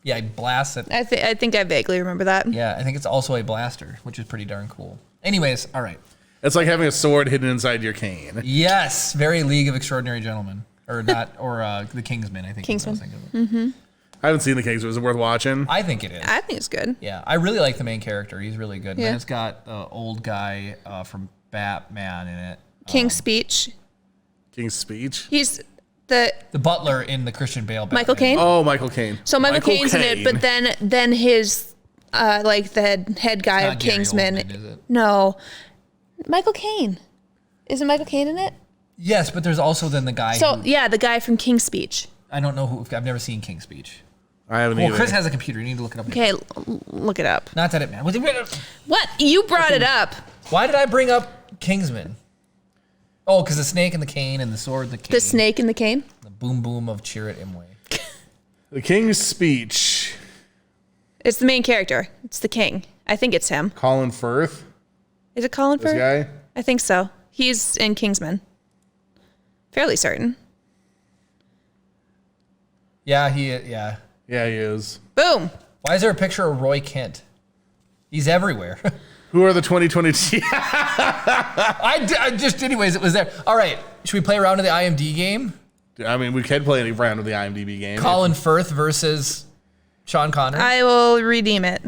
he blasts it. I think I vaguely remember that. Yeah, I think it's also a blaster, which is pretty darn cool. Anyways, all right. It's like having a sword hidden inside your cane. Yes, very League of Extraordinary Gentlemen, or not, or the Kingsman. I think. is what I was thinking of. I haven't seen the Kings. Was it worth watching? I think it is. I think it's good. Yeah, I really like the main character. He's really good. Yeah. And it's got the old guy from Batman in it. King's Speech. King's Speech. He's the The butler in the Christian Bale Batman. Michael Caine. Oh, Michael Caine. So Michael Caine's in it, but then his like the head guy Not of Gary Kingsman. Oldman, is it? No, Michael Caine. Isn't Michael Caine in it? Yes, but there's also then the guy So who, yeah, the guy from King's Speech. I don't know who, I've never seen King's Speech. I haven't Well, either. Chris has a computer. You need to look it up. Okay, look it up. Not that it matters. What? You brought it up. Why did I bring up Kingsman? Oh, because the snake and the cane and the sword and the cane. The snake and the cane. The boom boom of Chirrut Imwe. The King's Speech. It's the main character. It's the king. I think it's him. Colin Firth. Is it Colin This Firth? guy. I think so. He's in Kingsman. Fairly certain. Yeah, yeah. Yeah, he is. Boom. Why is there a picture of Roy Kent? He's everywhere. Who are the 2020? I just, anyways, it was there. All right, should we play around in the IMD game? I mean, we can play any round of the IMDb game. Colin Firth versus Sean Connery. I will redeem it.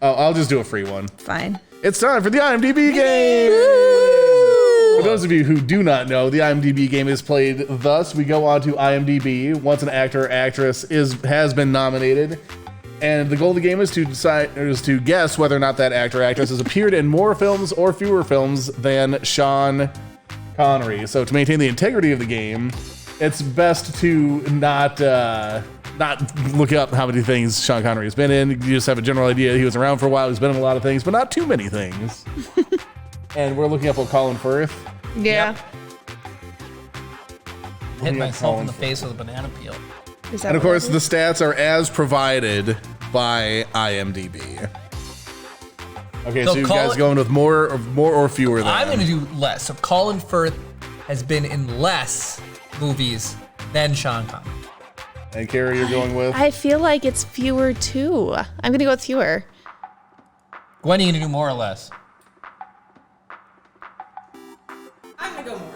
Oh, I'll just do a free one. Fine. It's time for the IMDb game. For those of you who do not know, the IMDb game is played thus. We go on to IMDb once an actor or actress has been nominated, and the goal of the game is to guess whether or not that actor or actress has appeared in more films or fewer films than Sean Connery. So to maintain the integrity of the game, it's best to not look up how many things Sean Connery has been in. You just have a general idea. He was around for a while. He's been in a lot of things, but not too many things. And we're looking up Colin Firth. Yeah. Hit Yeah, myself Colin in the Firth. face with a banana peel. Is that And of what course, it the is? stats are as provided by IMDb. Okay, So so you Colin- guys going with more or fewer than? I'm going to do less. So Colin Firth has been in less movies than Sean Connery. And Carrie, you're going with? I feel like it's fewer too. I'm gonna go with fewer. Gwen, are you going to do more or less? I'm gonna go more.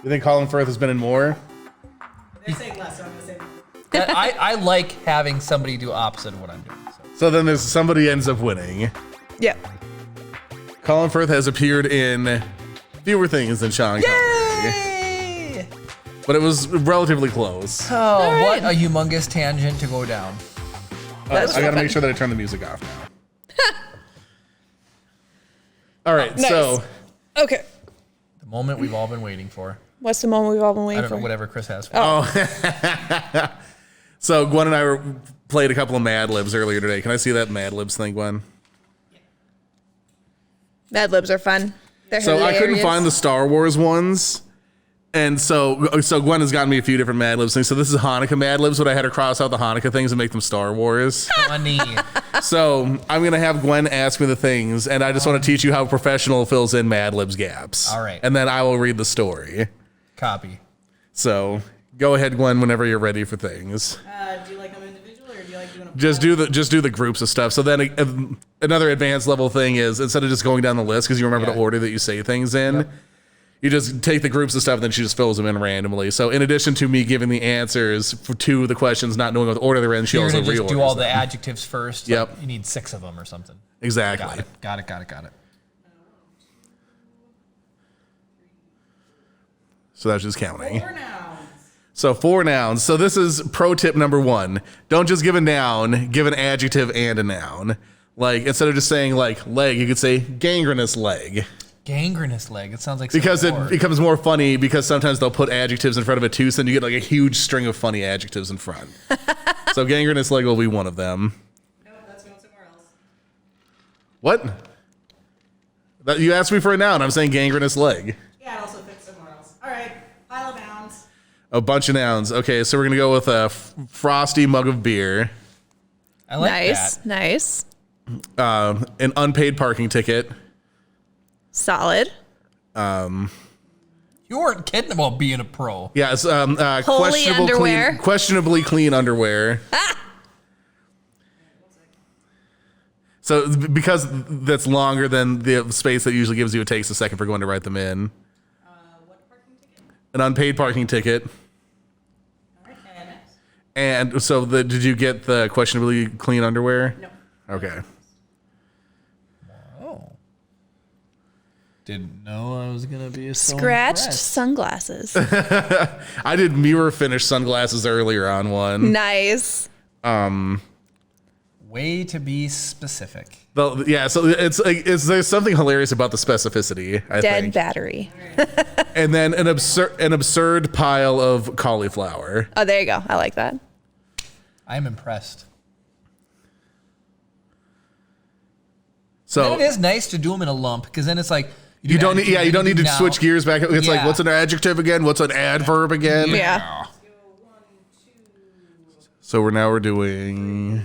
You think Colin Firth has been in more? They're saying less, so I'm gonna say more. I like having somebody do opposite of what I'm doing. So. So then there's somebody ends up winning. Yep. Colin Firth has appeared in fewer things than Sean Connery, Yay! but it was relatively close. Oh, right. what a humongous tangent to go down. I was got to fun. make sure that I turn the music off now. All right, Nice. so Okay. The moment we've all been waiting for. What's the moment we've all been I waiting don't know, for? whatever Chris has for. so Gwen and I played a couple of Mad Libs earlier today. Can I see that Mad Libs thing, Gwen? Mad Libs are fun. They're So I couldn't hilarious. find the Star Wars ones. And so Gwen has gotten me a few different Mad Libs things. So this is Hanukkah Mad Libs, but I had her cross out the Hanukkah things and make them Star Wars. Funny. So I'm going to have Gwen ask me the things, and I just want to teach you how professional fills in Mad Libs gaps. All right. And then I will read the story. Copy. So go ahead, Gwen, whenever you're ready for things. Do you like them individual or do you like doing a Just do the groups of stuff. So then another advanced level thing is instead of just going down the list because you remember Yeah. the order that you say things in, you just take the groups of stuff and then she just fills them in randomly. So in addition to me giving the answers to the questions, not knowing what order they're in, she You're also going to just reorders do all the them. adjectives first. Yep. Like, you need 6 of them or something. Exactly. Got it. So that's just counting. 4 nouns. So 4 nouns. So this is pro tip number 1. Don't just give a noun, give an adjective and a noun. Like instead of just saying like leg, you could say gangrenous leg. Gangrenous leg. It sounds like Because some it word. becomes more funny because sometimes they'll put adjectives in front of it too, so then you get like a huge string of funny adjectives in front. So gangrenous leg will be one of them. Nope, that's going somewhere else. What? You asked me for a noun. I'm saying gangrenous leg. Yeah, it also fits somewhere else. All right, pile of nouns. A bunch of nouns. Okay, so we're gonna go with a frosty mug of beer, I like Nice. that. Nice. an unpaid parking ticket, Solid. You weren't kidding about being a pro. yes, Holy underwear. questionably clean underwear. So because that's longer than the space that usually gives you, it takes a second for going to write them in. What parking ticket? An unpaid parking ticket. All right, and next. And so did you get the questionably clean underwear? No. Okay. Oh. Didn't know I was going to be so Scratched impressed. sunglasses. I did mirror finish sunglasses earlier on one. Nice. Way to be specific. Yeah, so it's like there's something hilarious about the specificity, I Dead think. battery. And then an absurd pile of cauliflower. Oh, there you go. I like that. I'm impressed. So And it is nice to do them in a lump because then it's like you don't need adjective, you don't need to now. switch gears back. It's like Yeah. what's an adjective again? What's an adverb again? Yeah. Go 1, 2, So we're doing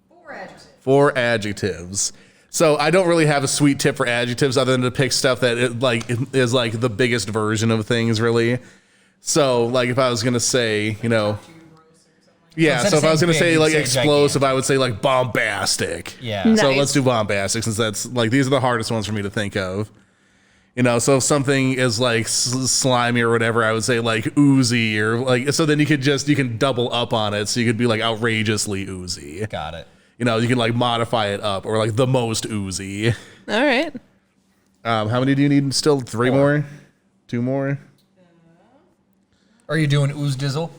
4 adjectives. 4 adjectives. So I don't really have a sweet tip for adjectives other than to pick stuff that is like the biggest version of things, really. So like if I was gonna say, yeah. instead So of if I was saying gonna big, say you'd like say explosive, I would say like bombastic. Yeah. So Nice. let's do bombastic since that's like these are the hardest ones for me to think of. So if something is like slimy or whatever, I would say like oozy or like, so then you can double up on it. So you could be like outrageously oozy. Got it. You can like modify it up or like the most oozy. All right. How many do you need still? 3 more? 2 more? Are you doing ooze dizzle?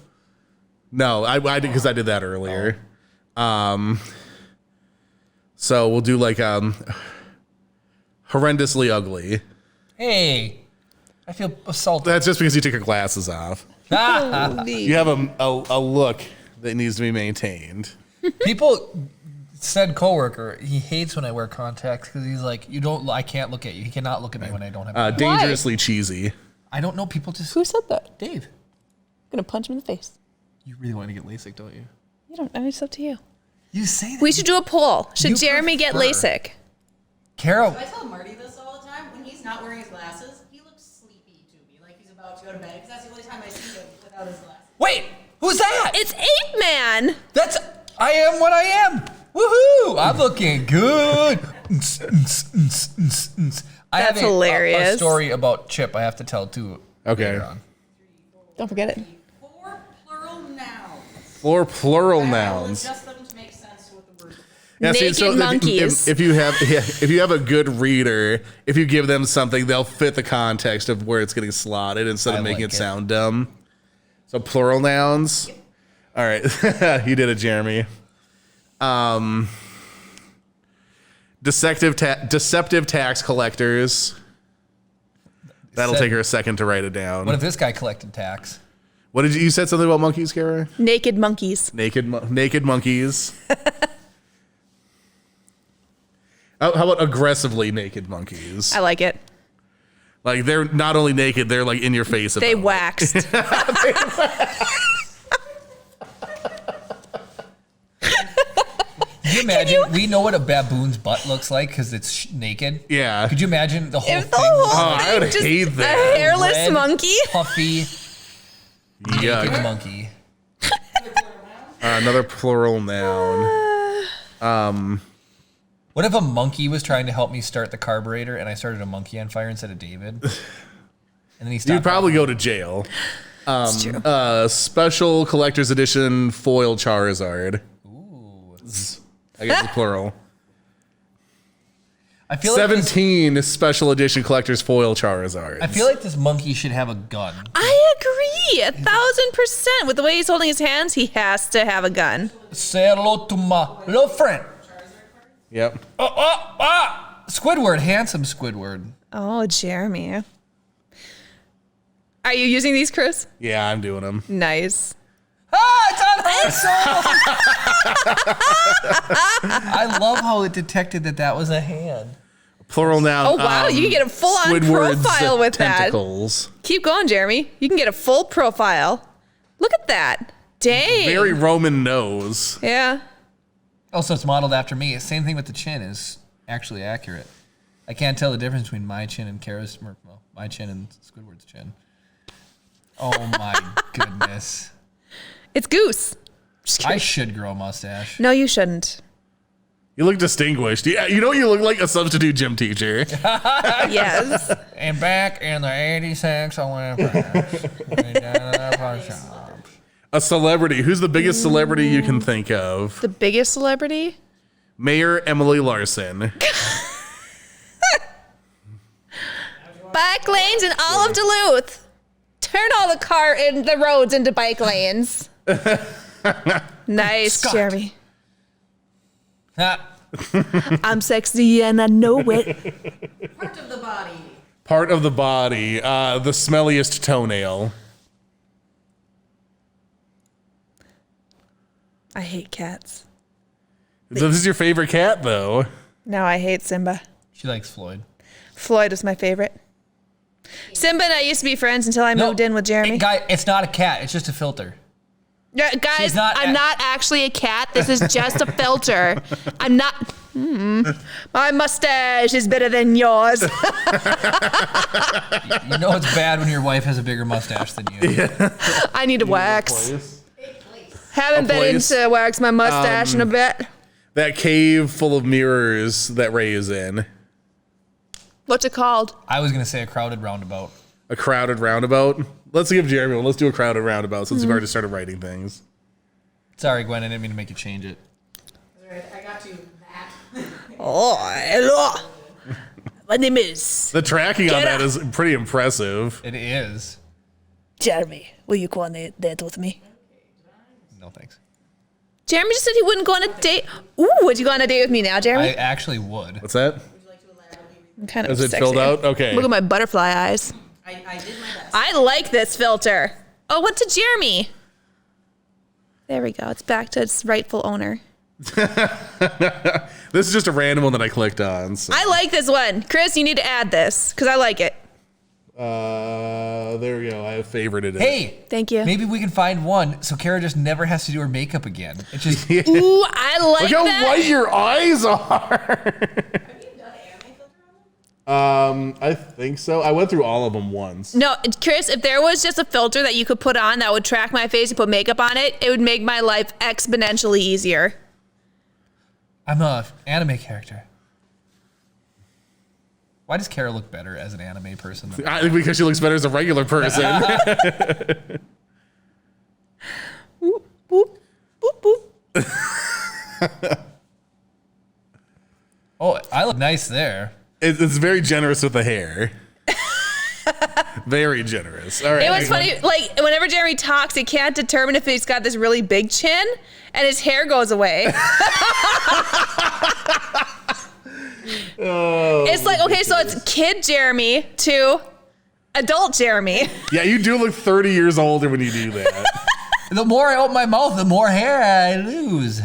No, I did because I did that earlier. So we'll do like horrendously ugly. Hey, I feel assaulted. That's just because you took your glasses off. You have a look that needs to be maintained. People said coworker, he hates when I wear contacts because he's like, I can't look at you. He cannot look at me when I don't have. Dangerously cheesy. I don't know. People just Who said that? Dave. I'm gonna punch him in the face. You really want to get LASIK, don't you? You don't. I mean, it's up to you. You say that. We should do a poll. Should You Jeremy get prefer- LASIK? Carol. I tell Marty this all the time. When he's not wearing his glasses, he looks sleepy to me, like he's about to go to bed. Because that's the only time I see him without his glasses. Wait, who's that? It's 8-Man. I am what I am. Woohoo! I'm looking good. I have That's hilarious. a story about Chip I have to tell too. Okay. later on. Don't forget it. 4 plural nouns. 4 plural I will nouns. adjust them to make sense with the word. Yeah, Naked monkeys. If you have a good reader, if you give them something, they'll fit the context of where it's getting slotted instead of I making like it it. sound dumb. So plural nouns. All right, you did it, Jeremy. Deceptive tax collectors. That'll Said- take her a second to write it down. What if this guy collected tax? What did you said something about monkeys, Kara? Naked monkeys. Naked monkeys. How about aggressively naked monkeys? I like it. Like they're not only naked, they're like in your face. They about it. waxed. Could you imagine? We know what a baboon's butt looks like because it's naked. Yeah. Could you imagine the whole If thing? the whole Oh, I would thing just hate a that. hairless Red, monkey. Puffy, naked Yuck. monkey. Another plural noun. What if a monkey was trying to help me start the carburetor and I started a monkey on fire instead of David? And then he stopped. You'd probably go to jail. It's true. Special collector's edition foil Charizard. Ooh. I guess it's plural. I feel like this, 17 special edition collector's foil Charizard. I feel like this monkey should have a gun. I agree 1,000%. With the way he's holding his hands, he has to have a gun. Say hello to my little friend. Yep. Squidward, handsome Squidward. Oh, Jeremy. Are you using these, Chris? Yeah, I'm doing them. Nice. It's on I love how it detected that was a hand. Plural noun. Oh, wow, you can get a full-on Squidward's profile with that. tentacles. Keep going, Jeremy. You can get a full profile. Look at that. Dang. Very Roman nose. Yeah. Oh, so it's modeled after me. Same thing with the chin is actually accurate. I can't tell the difference between my chin and Kara's, well, my chin and Squidward's chin. Oh my goodness. It's Goose. Just I kidding. should grow a mustache. No, you shouldn't. You look distinguished. Yeah, you know you look like a substitute gym teacher. Yes. And back in the 86 Olympics, we did a push-ups. A celebrity. Who's the biggest celebrity you can think of? The biggest celebrity? Mayor Emily Larson. Bike lanes in all of Duluth. Turn all the roads into bike lanes. Nice, Scott. Jeremy. Ah, I'm sexy and I know it. Part of the body. Part of the body. The smelliest toenail. I hate cats. This is your favorite cat, though. No, I hate Simba. she likes Floyd. Floyd is my favorite. Simba and I used to be friends until I moved in with Jeremy. Guy, it's not a cat. It's just a filter. Yeah, She's guys, not I'm not actually a cat. This is just a filter. I'm not. My mustache is better than yours. You know it's bad when your wife has a bigger mustache than you. I need to wax. Big place. Haven't A been place. into wax my mustache in a bit. That cave full of mirrors that Ray is in. What's it called? I was gonna say a crowded roundabout. A crowded roundabout. Let's give Jeremy one. Let's do a crowded roundabout since we've already started writing things. Sorry, Gwen, I didn't mean to make you change it. Alright, I got you that. Oh, hello. My name is The tracking on Get that up. is pretty impressive. It is. Jeremy. Will you go on a date with me? No thanks. Jeremy just said he wouldn't go on a date. Ooh, would you go on a date with me now, I Jeremy? actually would. What's that? I'm kind of Is it sexy. filled out? Okay. Look at my butterfly eyes. I did my best. I like this filter. Oh, what's a Jeremy? There we go. It's back to its rightful owner. This is just a random one that I clicked on. So. I like this one. Chris, you need to add this because I like it. There we go. I have favorited it. Hey, Thank you. maybe we can find one so Kara just never has to do her makeup again. It's just Ooh, I like Look how that. white your eyes are. Have you done anime filter on them? I think so. I went through all of them once. No, Chris, if there was just a filter that you could put on that would track my face and put makeup on it, it would make my life exponentially easier. I'm a anime character. Why does Kara look better as an anime person? I think because she looks better as a regular person. Boop, boop, boop, boop. Oh, I look nice there. It's very generous with the hair. Very generous. All right. It was funny, like, whenever Jeremy talks, he can't determine if he's got this really big chin, and his hair goes away. It's like, okay, so it's kid Jeremy to adult Jeremy. Yeah, you do look 30 years older when you do that. The more I open my mouth, the more hair I lose.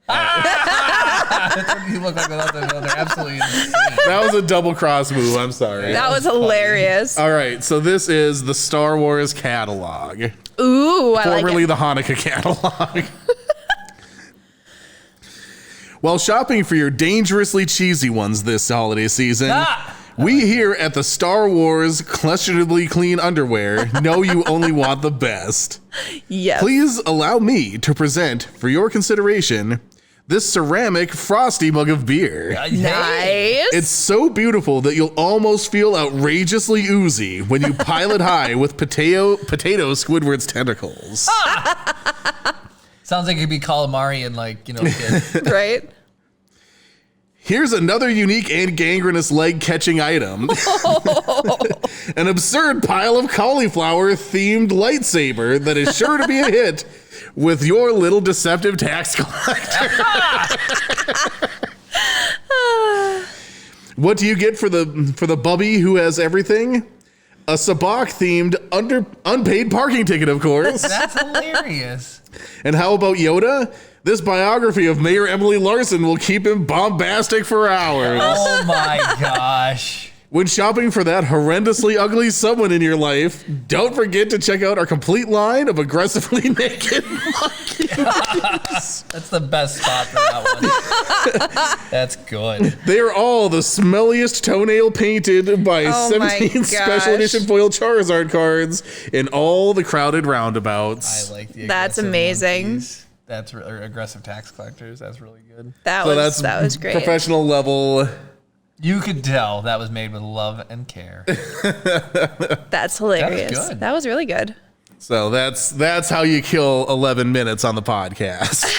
That's what you look like without the filter. Absolutely insane. That was a double cross move. I'm sorry. That was hilarious. All right, so this is the Star Wars catalog, Ooh, I like formerly it. the Hanukkah catalog. While shopping for your dangerously cheesy ones this holiday season, we here at the Star Wars questionably clean underwear know you only want the best. Yes. Please allow me to present for your consideration this ceramic frosty mug of beer. Nice. It's so beautiful that you'll almost feel outrageously oozy when you pile it high with potato Squidward's tentacles. Sounds like it could be calamari and kid. Right? Here's another unique and gangrenous leg catching item. An absurd pile of cauliflower themed lightsaber that is sure to be a hit with your little deceptive tax collector. What do you get for the bubby who has everything? A Sabak themed unpaid parking ticket, of course. That's hilarious. And how about Yoda? This biography of Mayor Emily Larson will keep him bombastic for hours. Oh my gosh. When shopping for that horrendously ugly someone in your life, don't forget to check out our complete line of aggressively naked monkeys. That's the best spot for that one. That's good. They are all the smelliest toenail painted by Oh my 17 special gosh. edition foil Charizard cards in all the crowded roundabouts. I like the That's aggressive amazing. monkeys. That's or aggressive tax collectors. That's really good. That was great. Professional level. You could tell that was made with love and care. That's hilarious. That was good. That was really good. So that's how you kill 11 minutes on the podcast.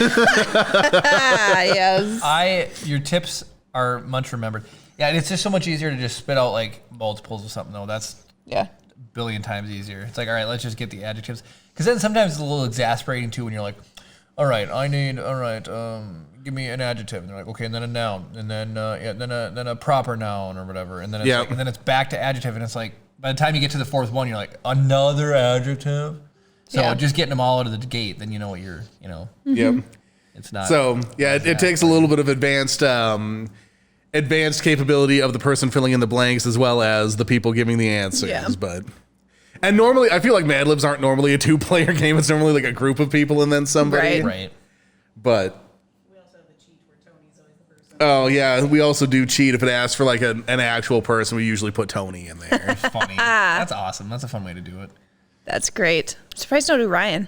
Yes. Your tips are much remembered. Yeah, and it's just so much easier to just spit out like multiples of something though. That's Yeah. a billion times easier. It's like, all right, let's just get the adjectives. Because then sometimes it's a little exasperating too when you're like, all right, give me an adjective. And they're like, okay, and then a noun, and then then a proper noun or whatever. And then it's and then it's back to adjective, and it's like by the time you get to the fourth one, you're like, another adjective. So Yeah. just getting them all out of the gate, then you know what you're, Yep. it's not. So yeah, it takes a little bit of advanced capability of the person filling in the blanks as well as the people giving the answers. Yeah. And normally, I feel like Mad Libs aren't normally a 2-player game. It's normally like a group of people and then somebody. Right. right. But We also have the cheat where Tony's always the person. oh yeah, we also do cheat if it asks for like an actual person. We usually put Tony in there. Funny. That's awesome. That's a fun way to do it. That's great. I'm surprised no do Ryan.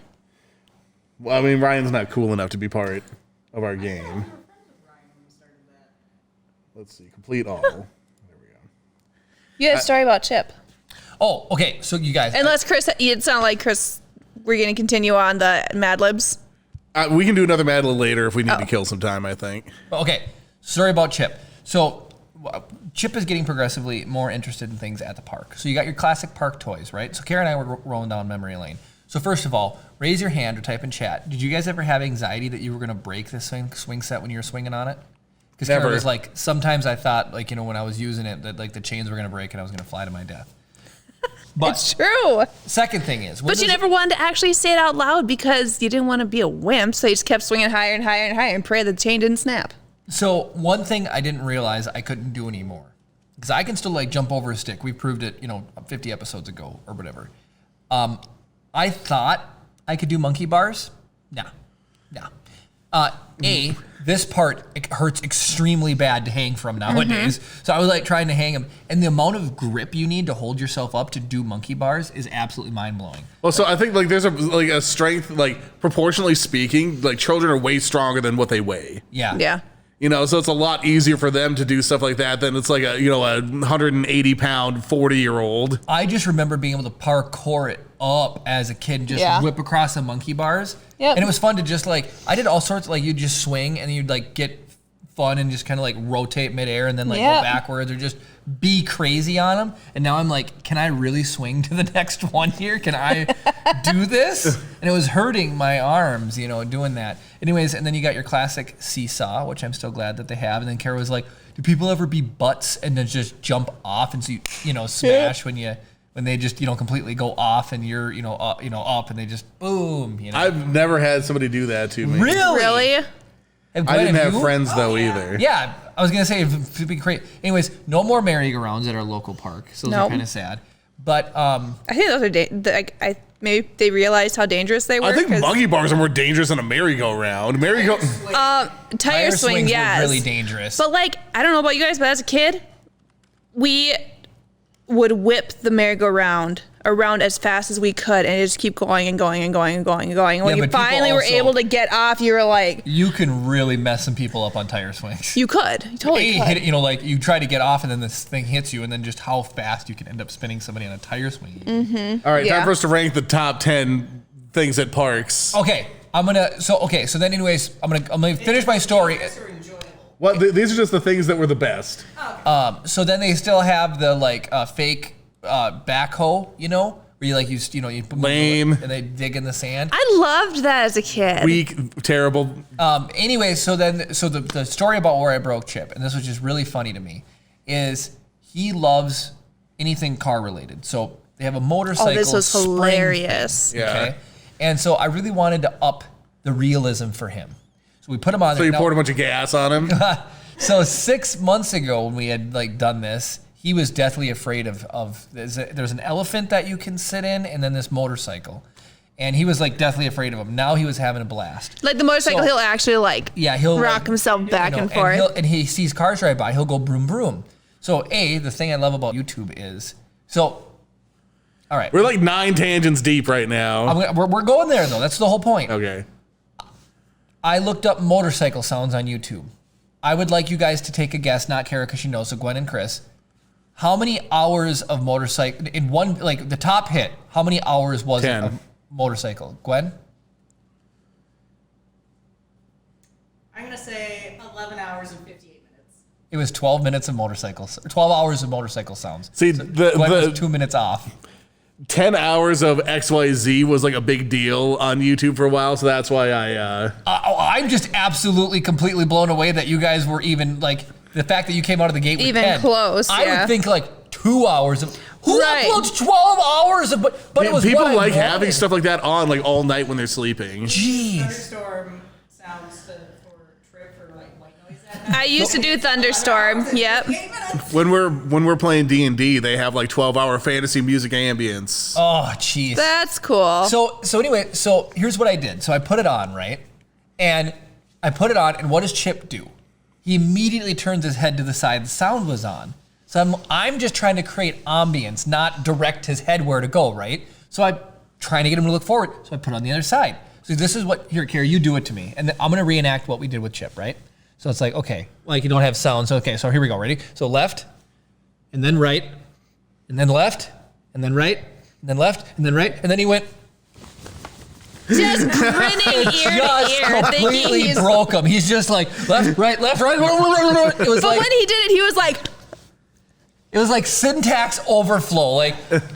Well, I mean, Ryan's not cool enough to be part of our game. Let's see, complete all. There we go. You had a story about Chip. Oh, okay. So you guys, Unless Chris, it sounded like Chris, we're going to continue on the Mad Libs. We can do another Mad Lib later if we need to kill some time, I think. okay. Story about Chip. So Chip is getting progressively more interested in things at the park. So you got your classic park toys, right? So Kara and I were rolling down memory lane. So first of all, raise your hand or type in chat. Did you guys ever have anxiety that you were going to break this swing set when you were swinging on it? Because Kara Never. was like, sometimes I thought, like, when I was using it, that like the chains were going to break and I was going to fly to my death. But It's true. second thing is, But you never wanted to actually say it out loud because you didn't want to be a wimp. So you just kept swinging higher and higher and higher and pray the chain didn't snap. So one thing I didn't realize I couldn't do anymore. because I can still like jump over a stick. We proved it, 50 episodes ago or whatever. I thought I could do monkey bars. No. This part it hurts extremely bad to hang from nowadays. So I was like trying to hang them, and the amount of grip you need to hold yourself up to do monkey bars is absolutely mind blowing. Well, so I think like there's a strength, like proportionally speaking, like children are way stronger than what they weigh. Yeah. So it's a lot easier for them to do stuff like that than it's like a 180-pound 40-year-old. I just remember being able to parkour it up as a kid and just whip across the monkey bars. Yep. And it was fun to just like, I did all sorts, like you'd just swing and you'd like get fun and just kind of like rotate midair and then like go backwards or just be crazy on them. And now I'm like, can I really swing to the next one here? Can I do this? And it was hurting my arms, doing that. Anyways, and then you got your classic seesaw, which I'm still glad that they have. And then Kara was like, do people ever be butts and then just jump off and so you smash when they just completely go off and you're up and they just boom. I've never had somebody do that to me. Really? I didn't have friends though either. Yeah, I was gonna say it'd be great. Anyways, no more merry-go-rounds at our local park, so those are kind of sad. But I think those are maybe they realized how dangerous they were. I think monkey bars are more dangerous than a merry-go-round. Tire swing, swings yes, were really dangerous. But like, I don't know about you guys, but as a kid, we would whip the merry-go-round around as fast as we could and just keep going and going and going and going and going. And when you finally were able to get off, you were like, you can really mess some people up on tire swings. You could. You totally could. Hit it, like you try to get off and then this thing hits you and then just how fast you can end up spinning somebody on a tire swing. All right, time for us to rank the top 10 things at parks. Okay, so then anyways, I'm gonna finish my story. Well, these are just the things that were the best. So then they still have the fake backhoe, where you you put lame and they dig in the sand. I loved that as a kid. Weak, terrible. Anyway, so the story about where I broke Chip, and this was just really funny to me, is he loves anything car related. So they have a motorcycle. Oh, this was spring hilarious. thing, okay? And so I really wanted to up the realism for him. So we put him on there. So you poured a bunch of gas on him? So 6 months ago when we had done this, he was deathly afraid of there's an elephant that you can sit in and then this motorcycle. And he was deathly afraid of him. Now he was having a blast. Like the motorcycle, he'll actually he'll rock himself back and forth. And he sees cars drive by, he'll go broom broom. So the thing I love about YouTube is, all right. We're 9 tangents deep right now. We're going there though, that's the whole point. Okay. I looked up motorcycle sounds on YouTube. I would like you guys to take a guess, not Kara because she knows, so Gwen and Chris. How many hours of motorcycle, in one, the top hit, how many hours was 10. it of motorcycle? Gwen? I'm going to say 11 hours and 58 minutes. It was 12 minutes of motorcycles, 12 hours of motorcycle sounds. See, so Gwen was 2 minutes off. 10 hours of XYZ was a big deal on YouTube for a while, so that's why I'm just absolutely completely blown away that you guys were even the fact that you came out of the gate with even 10. close. I would think 2 hours of who uploads 12 hours of but it was people what I having wanted. stuff like that on all night when they're sleeping. Jeez. Thunderstorm sounds for Trip for white noise at night. I used to do Thunderstorm. Yep. 8 minutes. When we're playing D&D, they have 12-hour fantasy music ambience. Oh, jeez. That's cool. So anyway, here's what I did. So I put it on, right? And I put it on, and what does Chip do? He immediately turns his head to the side the sound was on. So I'm just trying to create ambience, not direct his head where to go, right? So I'm trying to get him to look forward. So I put it on the other side. So this is here, Kara, you do it to me. And then I'm going to reenact what we did with Chip, right? So it's okay, you don't have sound. So, okay, so here we go. Ready? So left, and then right, and then left, and then right, and then left, and then right. And then he went. Just grinning ear to ear, completely thinking broke him. He's just left, right. It was But when he did it, he was like, it was syntax overflow.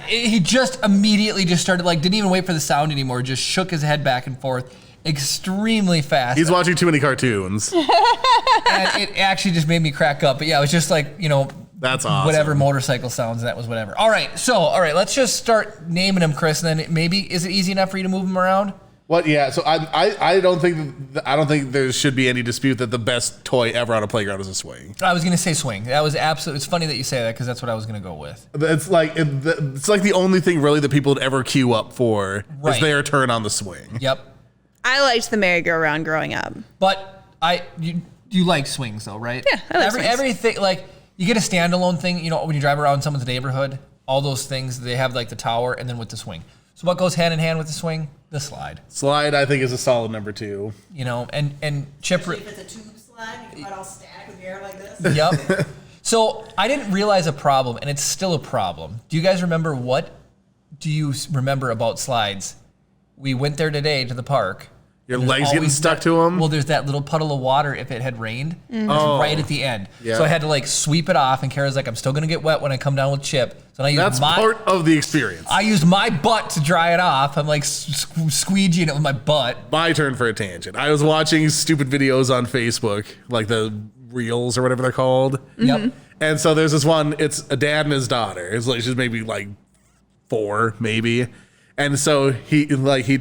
He just immediately just started didn't even wait for the sound anymore. Just shook his head back and forth extremely fast. He's watching too many cartoons. And it actually just made me crack up. But yeah, it was just that's awesome. Whatever motorcycle sounds, that was whatever. All right, let's just start naming them, Chris. And then maybe, is it easy enough for you to move them around? What? Yeah. So I don't think there should be any dispute that the best toy ever on a playground is a swing. I was gonna say swing. That was absolutely. It's funny that you say that because that's what I was gonna go with. It's like the only thing really that people would ever queue up for is Right. their turn on the swing. Yep. I liked the merry-go-round growing up. But you like swings though, right? Yeah, I like swings. Everything like you get a standalone thing. You know, when you drive around someone's neighborhood, all those things they have like the tower and then with the swing. So what goes hand in hand with the swing? The slide. Slide, I think, is a solid number 2. You know, and Chip. If it's a tube slide, you come out all stacked with your hair like this. Yep. So I didn't realize a problem, and it's still a problem. Do you guys remember about slides? We went there today to the park. Your There's legs getting always stuck that- to them? Well, there's that little puddle of water if it had rained. It's Oh. right at the end. Yeah. So I had to like sweep it off, and Kara's like, I'm still gonna get wet when I come down with Chip. So I That's part of the experience. I used my butt to dry it off. I'm like squeegeeing it with my butt. My turn for a tangent. I was watching stupid videos on Facebook, like the Reels or whatever they're called. Yep. And so there's this one, it's a dad and his daughter. It's like she's maybe like 4, maybe. And so she has like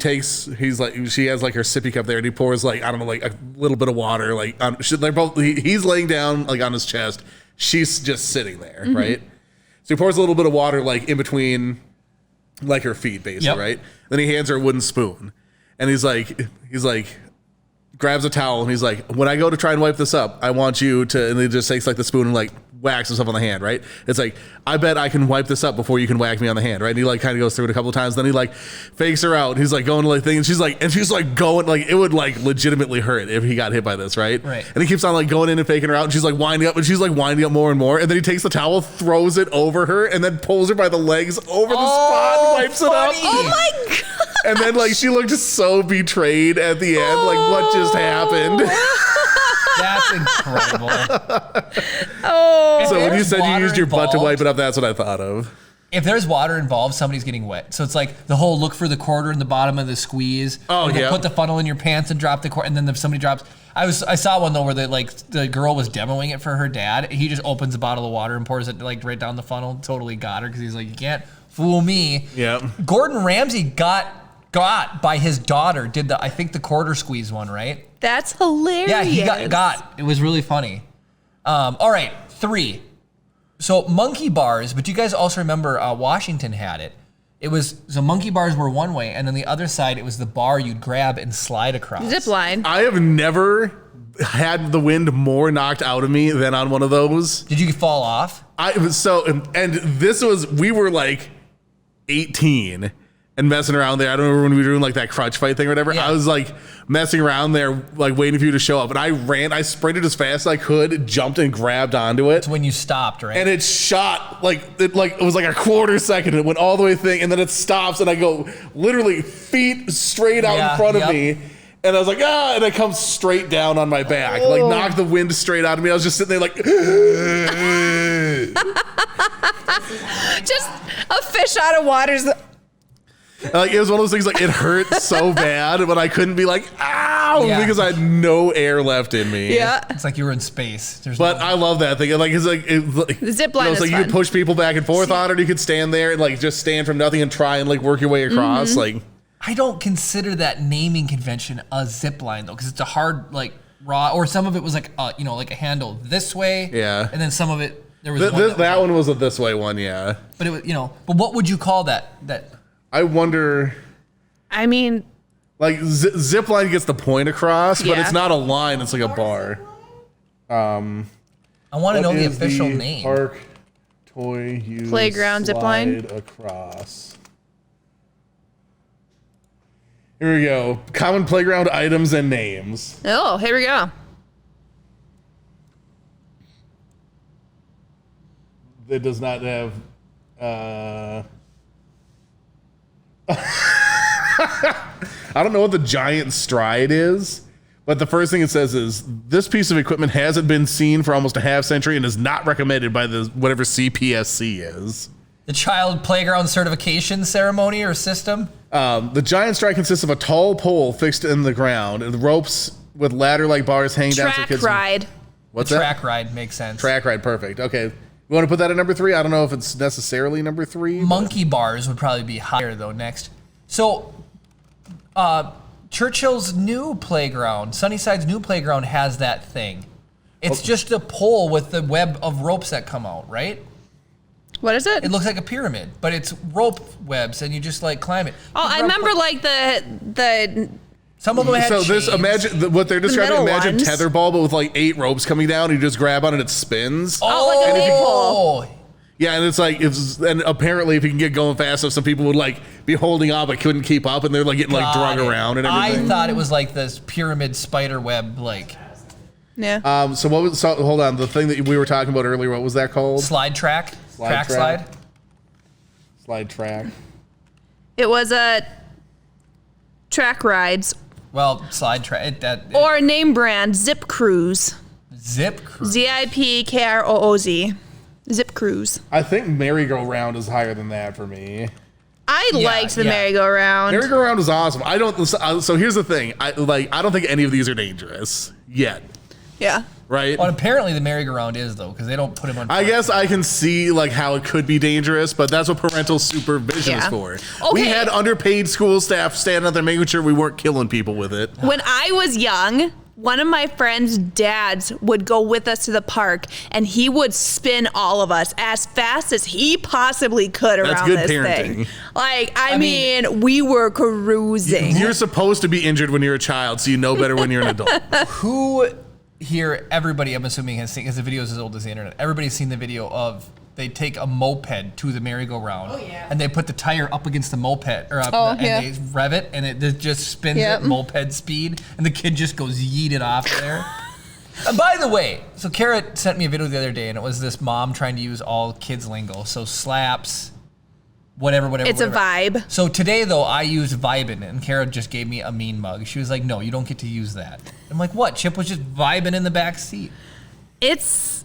her sippy cup there and he pours like, I don't know, like a little bit of water, like on, they're both, he's laying down like on his chest. She's just sitting there, right? So he pours a little bit of water like in between like her feet basically, Yep. right? Then he hands her a wooden spoon and he's like, grabs a towel and he's like, when I go to try and wipe this up, I want you to, and he just takes like the spoon and like whacks himself on the hand, right? It's like, I bet I can wipe this up before you can whack me on the hand, right? And he like kind of goes through it a couple of times. Then he like fakes her out. He's like going to like thing, and she's like going like it would like legitimately hurt if he got hit by this, right? Right. And he keeps on like going in and faking her out, and she's like winding up, and she's like winding up more and more. And then he takes the towel, throws it over her, and then pulls her by the legs over the spot, and wipes it up. funny. Oh my god! And then like she looked so betrayed at the end, like what just happened? That's incredible. Oh, So when you there's said you water used your butt to involved- wipe it up, that's what I thought of. If there's water involved, somebody's getting wet. So it's like the whole look for the quarter in the bottom of the squeeze. Oh, or they yeah. put the funnel in your pants and drop the quarter, and then if somebody drops. I saw one though where the girl was demoing it for her dad. He just opens a bottle of water and pours it like right down the funnel. Totally got her because he's like, you can't fool me. Yeah. Gordon Ramsay got by his daughter. Did I think the quarter squeeze one, right? that's hilarious. Yeah, he got. It was really funny. All right, 3. So monkey bars, but do you guys also remember Washington had it? So monkey bars were one way, and then the other side it was the bar you'd grab and slide across. Zip line. I have never had the wind more knocked out of me than on one of those. Did you fall off? We were like 18 and messing around there. I don't remember when we were doing like that crutch fight thing or whatever. Yeah. I was like messing around there, like waiting for you to show up. And I sprinted as fast as I could, jumped and grabbed onto it. It's when you stopped, right? And it shot it was like a quarter second. It went all the way thing, and then it stops, and I go literally feet straight out in front of me. And I was like, and it comes straight down on my back, like knocked the wind straight out of me. I was just sitting there like, Just a fish out of water. like it was one of those things like it hurt so bad, but I couldn't be like, ow, Yeah. because I had no air left in me. Yeah. It's like you were in space. But I love that thing. Like it's like The zip line it's is like you fun. could push people back and forth on it, or you could stand there and like just stand from nothing and try and like work your way across. Mm-hmm. Like I don't consider that naming convention a zip line though, because it's a hard like raw. Or some of it was like like a handle this way. Yeah. And then some of it there was that one was a this way one, yeah. But it was But what would you call that? I wonder. I mean, Like zip line gets the point across, but Yeah. it's not a line; it's like a bar. I want to know What the is official name. Park toy use Playground zip line? slide across. Here we go. Common playground items and names. oh, here we go. That does not have. I don't know what the giant stride is, but the first thing it says is this piece of equipment hasn't been seen for almost a half century and is not recommended by the whatever CPSC is. The child playground certification ceremony or system. The giant stride consists of a tall pole fixed in the ground and ropes with ladder-like bars hanging down. Track ride. What's The that? track ride makes sense. Track ride, perfect. Okay. You want to put that at number 3? I don't know if it's necessarily number 3. Monkey bars would probably be higher though next. So Churchill's new playground, Sunnyside's new playground has that thing. It's just a pole with the web of ropes that come out, right? What is it? It looks like a pyramid, but it's rope webs, and you just like climb it. Oh, I remember like the Some of them had So this, chains. imagine what they're describing. middle Imagine ones. tetherball, but with like 8 ropes coming down. You just grab on it, it spins. Oh, like a Oh, Yeah, and it's like and apparently if you can get going fast enough, some people would like be holding on but couldn't keep up, and they're like getting like got drug it. around and I everything. thought it was like this pyramid spider web, like yeah. So what was? So hold on, the thing that we were talking about earlier. What was that called? slide track, track track. slide. Slide track. It was a track rides Well, slide track. or name brand Zip Cruise. Zip Cruise. ZIPKROOZ. Zip Cruise. I think merry-go-round is higher than that for me. I Yeah, liked the yeah. merry-go-round. Merry-go-round is awesome. I don't. So here's the thing. I don't think any of these are dangerous yet. Yeah. Right. Well, apparently the merry-go-round is though, because they don't put him on. I guess I can see like how it could be dangerous, but that's what parental supervision is Yeah. for. Okay. We had underpaid school staff standing out there making sure we weren't killing people with it. When I was young, one of my friend's dads would go with us to the park and he would spin all of us as fast as he possibly could That's around good this parenting. thing. Like, I mean- mean, we were cruising. You're supposed to be injured when you're a child, so you know better when you're an adult. Who here? Everybody, I'm assuming, has seen, because the video is as old as the internet. Everybody's seen the video of they take a moped to the merry-go-round, Oh, yeah. and they put the tire up against the moped, and yeah. they rev it, and it just spins Yep. at moped speed, and the kid just goes yeeted off there. And by the way, so Kara sent me a video the other day, and it was this mom trying to use all kids lingo, so slaps, whatever. It's a whatever. vibe. So today, though, I used vibin', and Kara just gave me a mean mug. She was like, "No, you don't get to use that." I'm like, "What?" Chip was just vibing in the back seat. It's,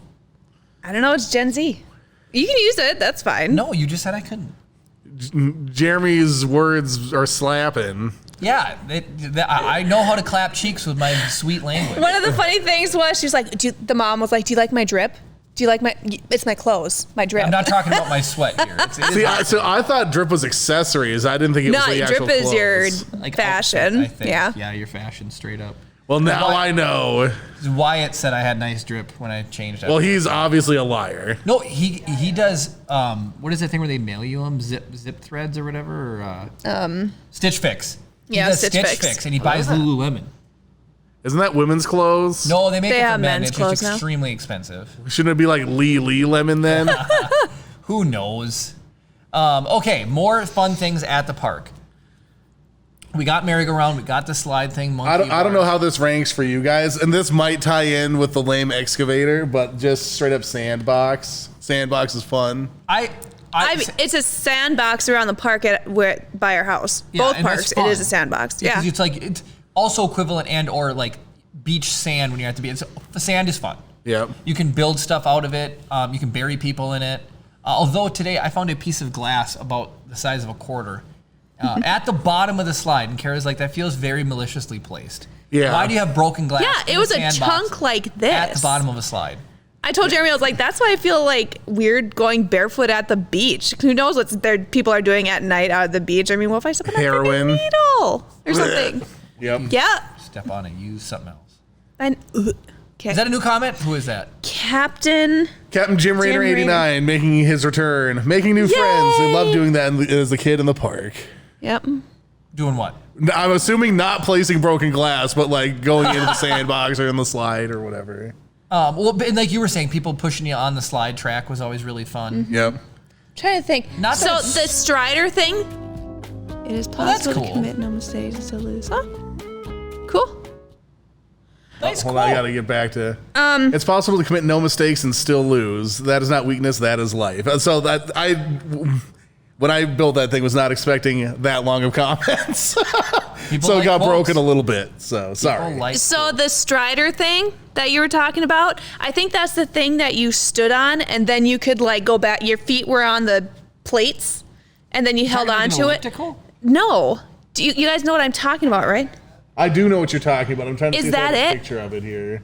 I don't know, it's Gen Z. You can use it, that's fine. No, you just said I couldn't. Jeremy's words are slapping. Yeah, I know how to clap cheeks with my sweet language. One of the funny things was, she was like, the mom was like, do you like my drip? Do you like it's my clothes, my drip. I'm not talking about my sweat here. It See, is so I thought drip was accessories. I didn't think it no, was the actual drip is your clothes. like fashion. outfit, I think. Yeah. Yeah, your fashion straight up. Well, now Why- I know. Wyatt said I had nice drip when I changed it. Well, he's obviously a liar. No, he does. What is that thing where they mail you them zip threads or whatever? Or, Stitch Fix. He Yeah, does Stitch Fix. and he buys Lululemon. Isn't that women's clothes? No, they make They it for have men. men's It's clothes just now. extremely expensive. Shouldn't it be like Lee Lemon then? Who knows? Okay, more fun things at the park. We got merry-go-round. We got the slide thing. I don't know how this ranks for you guys, and this might tie in with the lame excavator, but just straight up sandbox. Sandbox is fun. It's a sandbox around the park by our house. Yeah, Both and that's parks, it fun. is a sandbox. Yeah, Yeah. 'cause it's like it's also equivalent and or like beach sand when you're at the beach. The sand is fun. Yeah. You can build stuff out of it. You can bury people in it. Although today I found a piece of glass about the size of a quarter at the bottom of the slide, and Kara's like, "That feels very maliciously placed." Yeah. Why do you have broken glass? Yeah, in it was a sandbox chunk like this. at the bottom of a slide. I told Jeremy, I was like, that's why I feel like weird going barefoot at the beach. Who knows what people are doing at night out at the beach? I mean, what if I step on a Heroin. freaking needle or something? Yep. Yeah. Step on it. Use something else. And, okay. Is that a new comment? Who is that? Captain? Captain Jim Rainer Jim Rainer. 89 making his return, making new friends. I Yay! love doing that as a kid in the park. Yep. Doing what? I'm assuming not placing broken glass, but like going into the sandbox or in the slide or whatever. Well, and like you were saying, people pushing you on the slide track was always really fun. Yep. Trying to think. Not so that the it's- Strider thing, it is that's possible cool. to commit no mistakes and still lose. Huh? Cool. That's Hold cool. on, I gotta get back to. It's possible to commit no mistakes and still lose. That is not weakness. That is life. So that when I built that thing, was not expecting that long of comments. People So it like got quotes. broken a little bit. So sorry. People like So quotes. the Strider thing that you were talking about, I think that's the thing that you stood on, and then you could like go back. Your feet were on the plates, and then you held Talking on about to an it. elliptical? No, do you guys know what I'm talking about, right? I do know what you're talking about. I'm trying to Is see if I have that a it? picture of it here.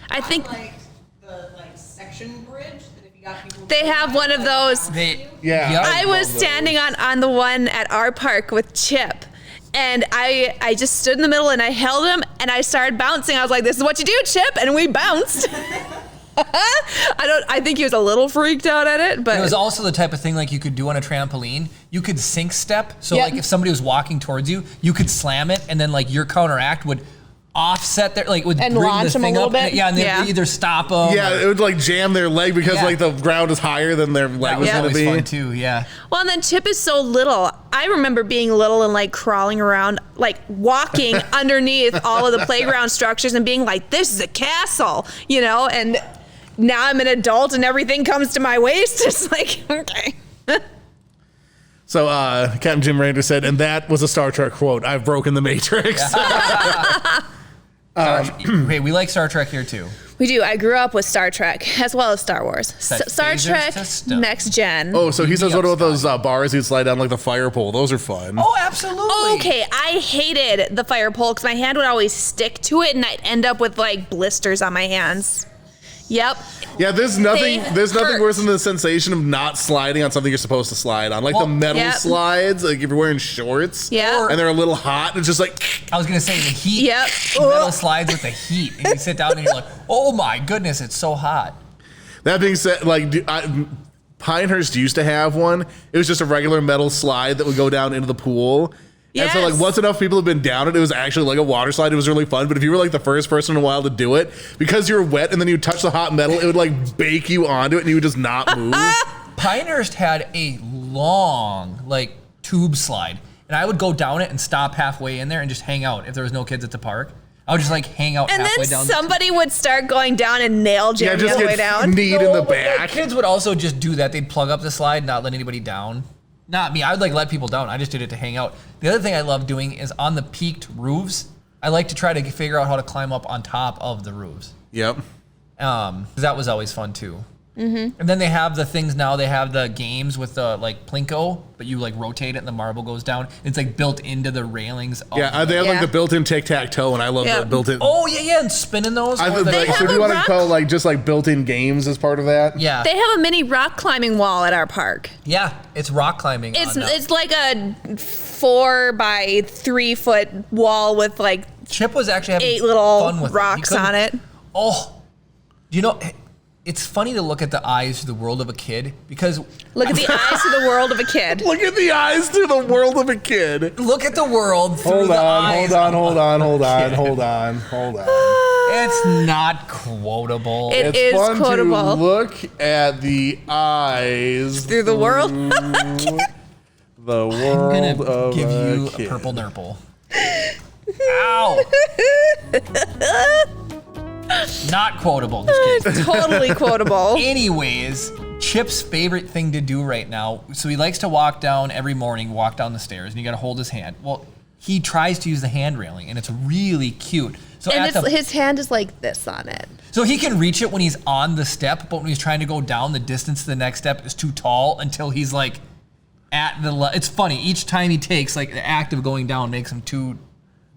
I think Like the section bridge that if you got people. they have one of those. They, Yeah. Yep. I was love those. standing on the one at our park with Chip, And I just stood in the middle and I held him and I started bouncing. I was like, this is what you do, Chip. And we bounced. I think he was a little freaked out at it, but It was also the type of thing like you could do on a trampoline. You could sink step. So Yep. like if somebody was walking towards you, you could slam it and then like your counteract would offset their, like would And bring launch this them a thing little up. And bit? yeah, and then Yeah. either stop them. Yeah, it would like jam their leg because Yeah. like the ground is higher than their leg that was was going to always be. fun too. Yeah. well, and then Chip is so little. I remember being little and like crawling around, like walking underneath all of the playground structures and being like, this is a castle, you know? And now I'm an adult and everything comes to my waist. It's like, okay. So Captain Jim Rander said, and that was a Star Trek quote, "I've broken the Matrix." Hey, we like Star Trek here too. We do. I grew up with Star Trek as well as Star Wars. Set Star phasers Trek to stuff. Next Gen. Oh, so he says, what about those Scotty. bars you'd slide down like the fire pole? Those are fun. Oh, absolutely. Okay, I hated the fire pole because my hand would always stick to it and I'd end up with like blisters on my hands. Yep. Yeah, there's nothing They there's nothing hurt. worse than the sensation of not sliding on something you're supposed to slide on. Like the Oh, metal yep. slides, like if you're wearing shorts. Yeah. And they're a little hot, and it's just like I was gonna say the heat. Yep. Metal slides with the heat, and you sit down and you're like, oh my goodness, it's so hot. that being said, like Pinehurst used to have one. It was just a regular metal slide that would go down into the pool. And so like Yes. once enough people have been down it, it was actually like a water slide. It was really fun. But if you were like the first person in a while to do it, because you were wet and then you touch the hot metal, it would like bake you onto it and you would just not move. Pinehurst had a long like tube slide, and I would go down it and stop halfway in there and just hang out if there was no kids at the park. I would just like hang out And halfway then down. somebody would start going down and nail Yeah, jam you just all the way get down. kneed in the but, like, back. kids would also just do that. They'd plug up the slide, not let anybody down. Not me. I would like let people down. I just did it to hang out. The other thing I love doing is on the peaked roofs. I like to try to figure out how to climb up on top of the roofs. Yep. 'Cause that was always fun too. Mm-hmm. And then they have the things now. They have the games with the like plinko, but you like rotate it and the marble goes down. It's like built into the railings. Of Yeah, they have like Yeah. the built-in tic-tac-toe, and I love Yeah. the built-in. Oh yeah, and spinning those. I or think the- like, so have do you a want to rock- call like just like built-in games as part of that? yeah, They have a mini rock climbing wall at our park. yeah. It's rock climbing. It's on, it's like a 4 by 3 foot wall with like Chip was actually having 8 little fun with rocks He couldn't- on it. Oh, you know, it's funny to look at the eyes to the world of a kid because Look at the eyes of the world of a kid. Look at the eyes to the world of a kid. look at the world through Hold the on, eyes. hold on, hold on, kid. hold on, hold on. It's not quotable. It It's is fun to quotable. look at the eyes Through the world. the I'm world gonna of give a you kid. a purple nurple. Ow! Not quotable. Just kidding. Totally quotable. Anyways, Chip's favorite thing to do right now, so he likes to walk down every morning, walk down the stairs, and you got to hold his hand. Well, he tries to use the hand railing, and it's really cute. So And at the, his hand is like this on it. so he can reach it when he's on the step, but when he's trying to go down, the distance to the next step is too tall until he's like at the. It's funny. Each time he takes, like the act of going down makes him too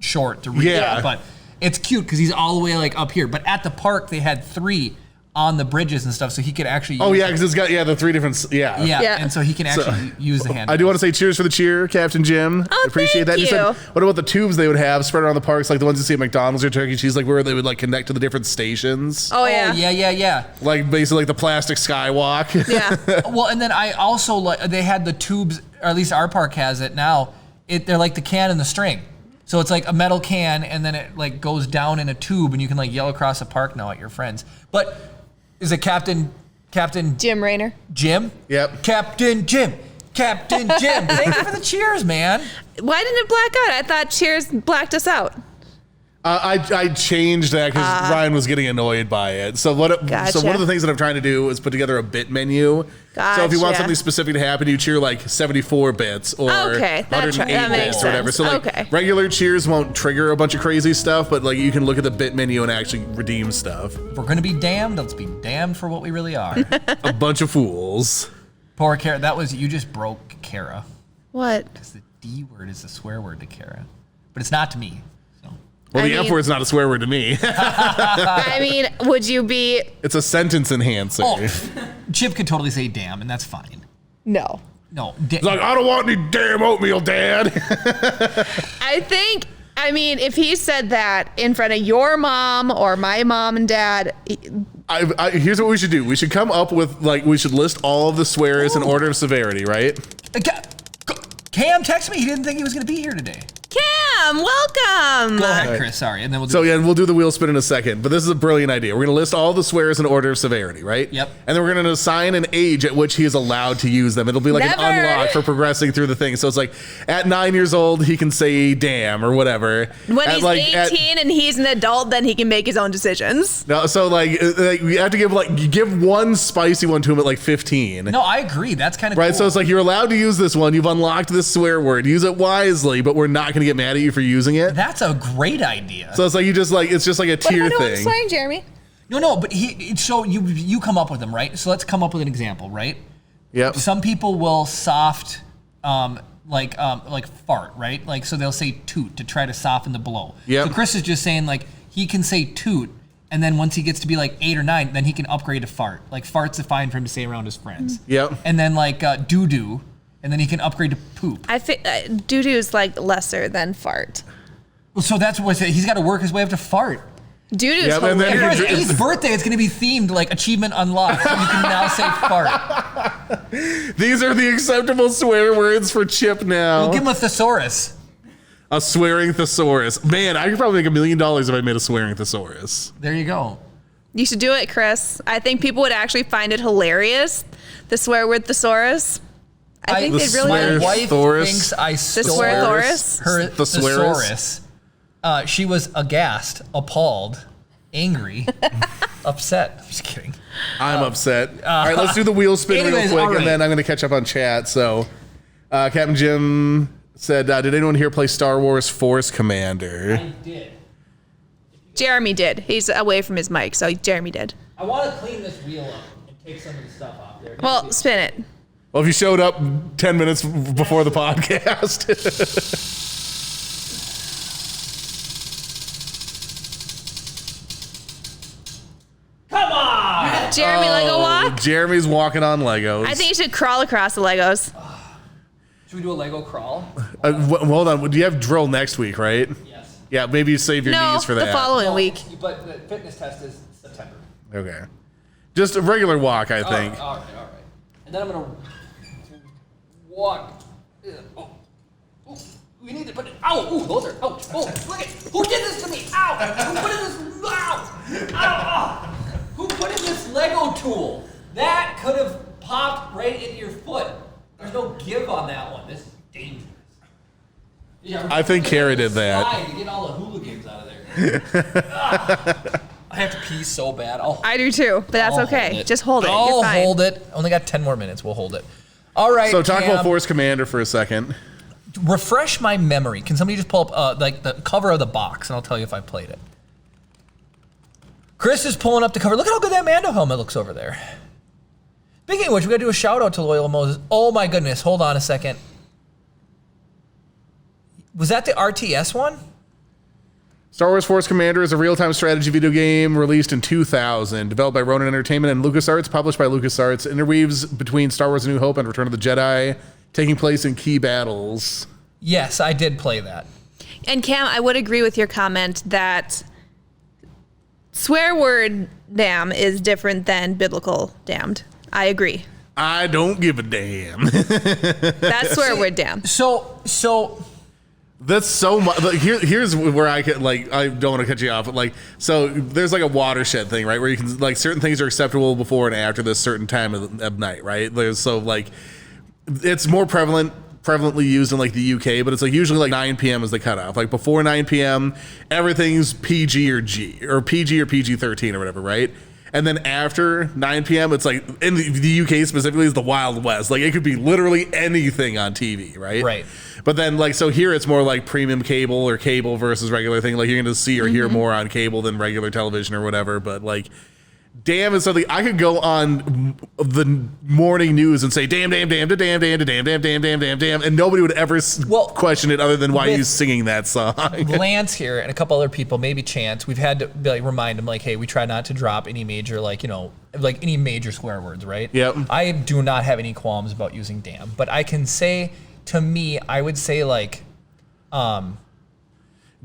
short to reach. Yeah. It, but it's cute because he's all the way like up here. But at the park, they had 3 on the bridges and stuff, so he could actually. Oh use yeah, because it's got the 3 different. Yeah. Yeah, Yeah. and so he can actually use the hand. I do want to say cheers for the cheer, Captain Jim. Oh, Appreciate that. thank said, you. what about the tubes they would have spread around the parks, like the ones you see at McDonald's or Turkey Cheese, like where they would like connect to the different stations? Oh yeah. yeah. Like basically like the plastic skywalk. Yeah. Well, and then I also like they had the tubes, or at least our park has it now. They're like the can and the string. So it's like a metal can, and then it like goes down in a tube, and you can like yell across the park now at your friends. But is it Captain Jim Raynor. Jim? Yep. Captain Jim. Captain Jim. Thank you for the cheers, man. Why didn't it black out? I thought Cheers blacked us out. I changed that because Ryan was getting annoyed by it. So Gotcha. So one of the things that I'm trying to do is put together a bit menu. So if you want Gotcha. something specific to happen, you cheer like 74 bits or Okay, that 108 makes bits or whatever. sense. So like Okay. regular cheers won't trigger a bunch of crazy stuff, but like you can look at the bit menu and actually redeem stuff. If we're gonna be damned, let's be damned for what we really are. A bunch of fools. Poor Kara. That was you just broke Kara. What? Because the D word is a swear word to Kara, but it's not to me. So. Well, I the F mean- word's not a swear word to me. I mean, would you be? It's a sentence enhancer. Oh, Chip could totally say damn, and that's fine. No. No. It's like, I don't want any damn oatmeal, Dad. I mean, if he said that in front of your mom or my mom and dad, Here's what we should do. We should come up with, like, we should list all of the swears in order of severity, right? Cam texted me. He didn't think he was going to be here today. Cam, welcome. Go ahead, Chris. Sorry. And then we'll do So yeah, we'll do the wheel spin in a second, but this is a brilliant idea. We're gonna list all the swears in order of severity, right? Yep. And then we're gonna assign an age at which he is allowed to use them. It'll be like Never. an unlock for progressing through the thing. So it's like at 9 years old, he can say damn or whatever. When At, he's like, 18 and he's an adult, then he can make his own decisions. No, so like we have to give one spicy one to him at like 15. No, I agree. That's kind of Right, cool. so it's like you're allowed to use this one. You've unlocked this swear word. Use it wisely, but we're not gonna get mad at you for using it. That's a great idea. So it's like it's just like a tier thing. Sorry, Jeremy. No, but so you come up with them, right? So let's come up with an example, right? Yep. Some people will soft, like fart, right? Like, so they'll say toot to try to soften the blow. Yep. So Chris is just saying, like, he can say toot, and then once he gets to be like 8 or 9, then he can upgrade to fart. Like, fart's a fine for him to say around his friends. Yep. And then like doo-doo, and then he can upgrade to poop. Doo-doo is like lesser than fart. Well, so that's what he's got to work his way up to fart. Doo-doo's Yep, and then And for his It's- 8th birthday, it's going to be themed like achievement unlocked. So you can now say fart. These are the acceptable swear words for Chip now. We'll give him a thesaurus. A swearing thesaurus. Man, I could probably make $1 million if I made a swearing thesaurus. There you go. You should do it, Chris. I think people would actually find it hilarious. The swear word thesaurus. I think The they'd really swear- My like it. wife Thesaurus. thinks I stole swear Thoris? her Thesaurus. thesaurus. She was aghast, appalled, angry, upset. I'm just kidding. I'm upset. All right, let's do the wheel spin anyways, real quick, all right. and then I'm going to catch up on chat. So, Captain Jim said, did anyone here play Star Wars Force Commander? did. Jeremy did. He's away from his mic, so Jeremy did. I want to clean this wheel up and take some of the stuff off there. Well, spin it. Well, if you showed up 10 minutes before the podcast. Come on! Jeremy, Lego walk. Jeremy's walking on Legos. I think you should crawl across the Legos. Should we do a Lego crawl? Hold on. Do you have drill next week, right? Yes. Yeah, maybe you save your No, knees for that. the following week. But the fitness test is September. Okay. Just a regular walk, I think. All right. And then I'm going to walk. Oh. Ooh, we need to put it. Ow! Ooh, those are. Ouch! Oh, look at. Who did this to me? Ow! Who put in this? Ow! Ow! Who put in this Lego tool? That could have popped right into your foot. There's no give on that one. This is dangerous. Yeah, I think Kara did that. slide to get all the hooligans out of there. I have to pee so bad. I do too, but that's I'll okay. hold it. Just hold it. I'll You're fine. hold it. Only got 10 more minutes. We'll hold it. All right. So talk Cam, about Force Commander for a second. refresh my memory. Can somebody just pull up like the cover of the box, and I'll tell you if I played it. Chris is pulling up the cover. Look at how good that Mando helmet looks over there. Speaking of which, we got to do a shout out to Loyal Moses. Oh my goodness! Hold on a second. Was that the RTS one? Star Wars Force Commander is a real-time strategy video game released in 2000, developed by Ronin Entertainment and LucasArts, published by LucasArts, interweaves between Star Wars A New Hope and Return of the Jedi, taking place in key battles. Yes, I did play that. And Cam, I would agree with your comment that swear word damn is different than biblical damned. I agree. I don't give a damn. That's swear word damn. So That's so much. Like, here's where I can I don't want to cut you off, but so there's like a watershed thing, right? Where you can certain things are acceptable before and after this certain time of night, right? There's it's more prevalently used in the UK, but it's usually 9 p.m. is the cutoff. Like before 9 p.m., everything's PG or G or PG or PG-13 or whatever, right? And then after 9 p.m., it's in the UK specifically is the Wild West. It could be literally anything on TV, right? Right. But then so here it's more premium cable or cable versus regular thing. You're going to see or hear more on cable than regular television or whatever. But Damn is something I could go on the morning news and say damn, damn, damn, damn, damn, damn, damn, damn, damn, damn, damn, damn, and nobody would ever question it other than why with he's singing that song. Lance here and a couple other people, maybe Chance, we've had to like remind him like, hey, we try not to drop any major like any major swear words, right? Yep. I do not have any qualms about using damn, but I can say to me, I would say like,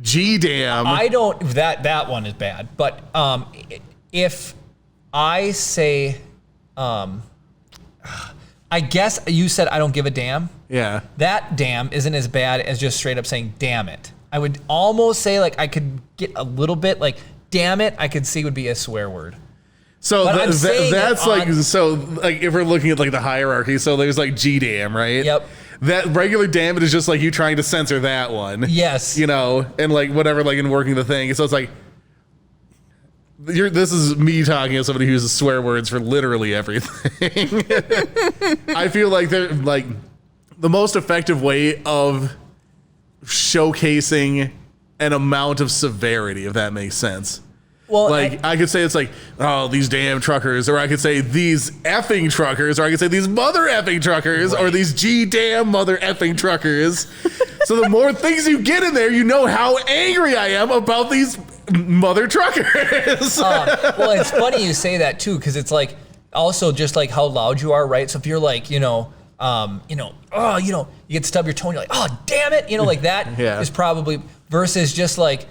G damn. I don't that one is bad, but if I say, I guess you said I don't give a damn. Yeah. That damn isn't as bad as just straight up saying damn it. I would almost say like I could get a little bit like damn it. I could see would be a swear word. So But I'm saying that's it like on- so like if we're looking at like the hierarchy, so there's like G damn, right? Yep. That regular damn it is just like you trying to censor that one. Yes. You know, and like whatever, like in working the thing. So it's like this is me talking as somebody who uses swear words for literally everything. I feel like they're like the most effective way of showcasing an amount of severity, if that makes sense. Well, Like I could say it's like, oh, these damn truckers, or I could say these effing truckers, or I could say these mother effing truckers, or these G damn mother effing truckers. So the more things you get in there, you know how angry I am about these mother truckers. well, it's funny you say that too, because it's like also just like how loud you are, right? So if you're like, you get to stub your toe and you're like, oh, damn it, like that is Yeah. probably versus just like,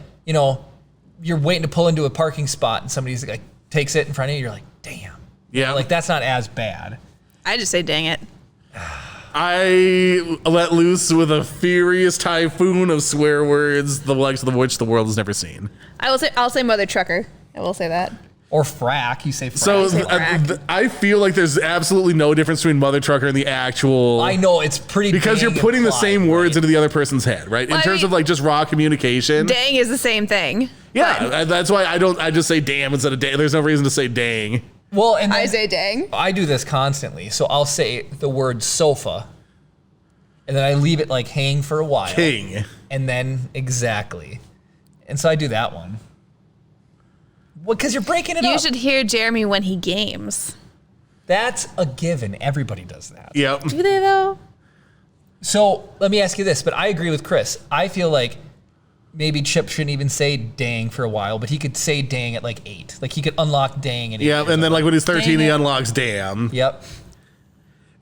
you're waiting to pull into a parking spot and somebody's like takes it in front of you, you're like, damn. Yeah. Like that's not as bad. I just say dang it. I let loose with a furious typhoon of swear words, the likes of which the world has never seen. I'll say mother trucker. I will say that. Or frack, you say frack. So say frack. I feel like there's absolutely no difference between mother trucker and the actual. I know it's pretty Because you're dang putting the implied, same words right? into the other person's head, right? Well, In I terms mean- of like just raw communication. Dang is the same thing. Yeah, that's why I just say damn instead of dang. There's no reason to say dang. Well, and I then say dang. I do this constantly. So I'll say the word sofa, and then I leave it like hang for a while. King. And then exactly. And so I do that one. Well, because you're breaking it You up. should hear Jeremy when he games. That's a given. Everybody does that. Yep. Do they though? So let me ask you this, but I agree with Chris. I feel like maybe Chip shouldn't even say dang for a while, but he could say dang at like 8. Like he could unlock dang at 8. Yep. And then like when he's 13, Dang he it. unlocks damn. Yep.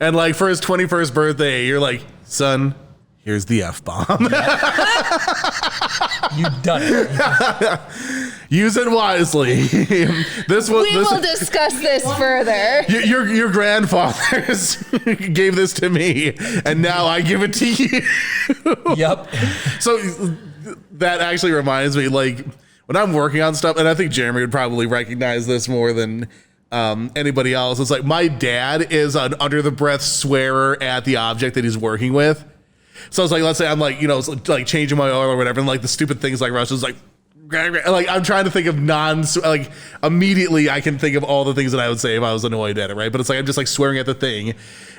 And like for his 21st birthday, you're like, son, here's the F bomb. You've done it. Use it wisely. This was We will discuss this further. your grandfathers gave this to me, and now I give it to you. Yep. So that actually reminds me, like when I'm working on stuff, and I think Jeremy would probably recognize this more than anybody else. It's like my dad is an under the breath swearer at the object that he's working with. So it's like, let's say I'm like, like changing my oil or whatever, and like the stupid things like Russia's like I'm trying to think of like immediately I can think of all the things that I would say if I was annoyed at it, right? But it's like I'm just like swearing at the thing,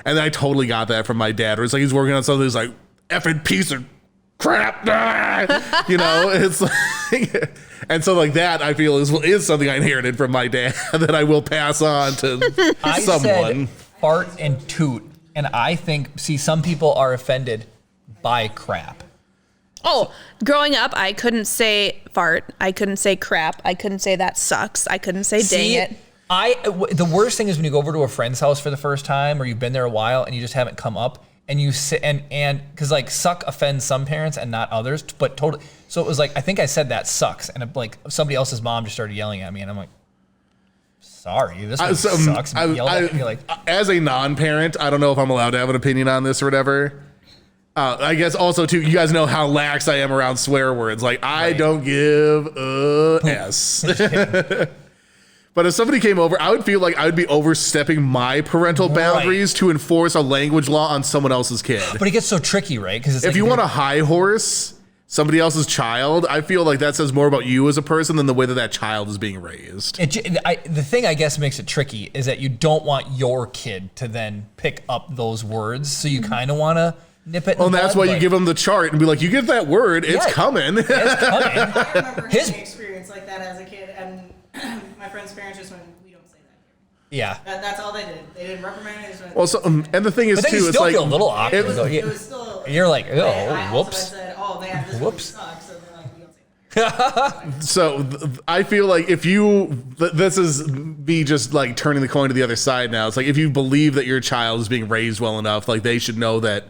and then I totally got that from my dad. Where it's like he's working on something, he's like effing piece of crap, it's like, and so like that I feel is something I inherited from my dad that I will pass on to I someone. said fart and toot, and I think, some people are offended by crap. Oh, growing up, I couldn't say fart. I couldn't say crap. I couldn't say that sucks. I couldn't say dang it. The worst thing is when you go over to a friend's house for the first time, or you've been there a while and you just haven't come up, and you sit and because like suck offends some parents and not others, but totally. So it was like I think I said that sucks, and like somebody else's mom just started yelling at me, and I'm like, sorry, this one sucks. And yelled at me like, as a non-parent, I don't know if I'm allowed to have an opinion on this or whatever. I guess also too, you guys know how lax I am around swear words. Like I don't give a s. But if somebody came over, I would feel like I would be overstepping my parental boundaries to enforce a language law on someone else's kid. but it gets so tricky, right? Because If you want a high horse somebody else's child, I feel like that says more about you as a person than the way that child is being raised. the thing I guess makes it tricky is that you don't want your kid to then pick up those words, so you kind of want to nip it in Well, and the that's bud, why you give them the chart and be like, you get that word, it's Yeah. coming. It's coming. I remember His- having an experience like that as a kid, and my friend's parents just went, "We don't say Yeah. That's all they did. They didn't reprimand me. They just went, Well, so, and the thing is But then too, you it's still like feel a little awkward. it- though. it was still. You're like, oh, I also whoops. said, oh man, this Whoops. movie sucks. So they're like, we don't say that. So I feel like if this is me just like turning the coin to the other side now. It's like if you believe that your child is being raised well enough, like they should know that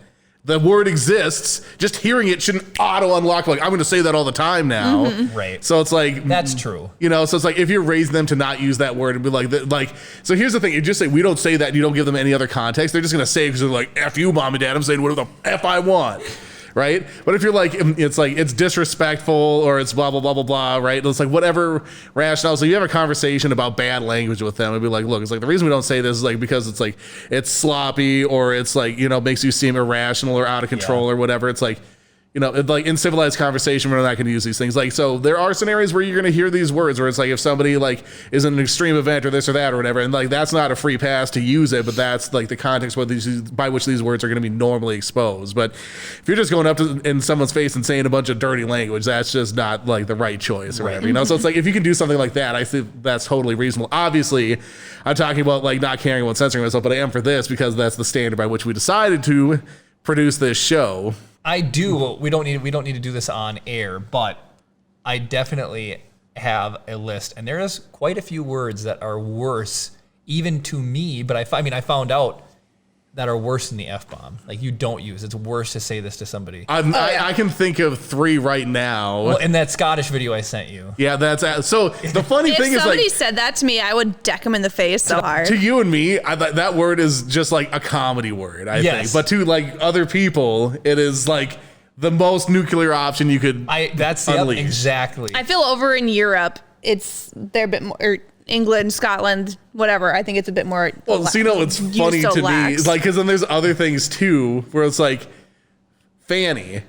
the word exists. Just hearing it shouldn't auto unlock. Like I'm going to say that all the time now. Right. So it's like That's true. You know, so it's like if you're raising them to not use that word and be like. So here's the thing: you just say we don't say that, and you don't give them any other context. They're just going to say because they're like, "F you, mom and dad." I'm saying whatever the f I want. Right. But if you're like, it's like, it's disrespectful or it's blah, blah, blah, blah, blah. Right. It's like whatever rationale. So you have a conversation about bad language with them and be like, look, it's like the reason we don't say this is like, because it's like, it's sloppy or it's like, you know, makes you seem irrational or out of control or whatever. It's like, you know, like in civilized conversation, we're not going to use these things. Like, so there are scenarios where you're going to hear these words where it's like if somebody like is in an extreme event or this or that or whatever, and like that's not a free pass to use it, but that's like the context by which these words are going to be normally exposed. But if you're just going up in someone's face and saying a bunch of dirty language, that's just not like the right choice or whatever, you know? So it's like if you can do something like that, I think that's totally reasonable. Obviously, I'm talking about like not caring about censoring myself, but I am for this because that's the standard by which we decided to produce this show. I do. We don't need to do this on air, but I definitely have a list, and there is quite a few words that are worse, even to me. But I found out that are worse than the F-bomb. Like you don't use. It's worse to say this to somebody. I can think of 3 right now. Well, in that Scottish video I sent you. Yeah, that's so. The funny If thing is, somebody like, said that to me, I would deck him in the face so hard. to you and me, that word is just like a comedy word, I Yes. think. But to like other people, it is like the most nuclear option you could. That's unleash. exactly. I feel over in Europe, they're a bit more, or England, Scotland, whatever. I think it's a bit more. Well, so you know, it's funny to me, like, because then there's other things too, where it's like fanny,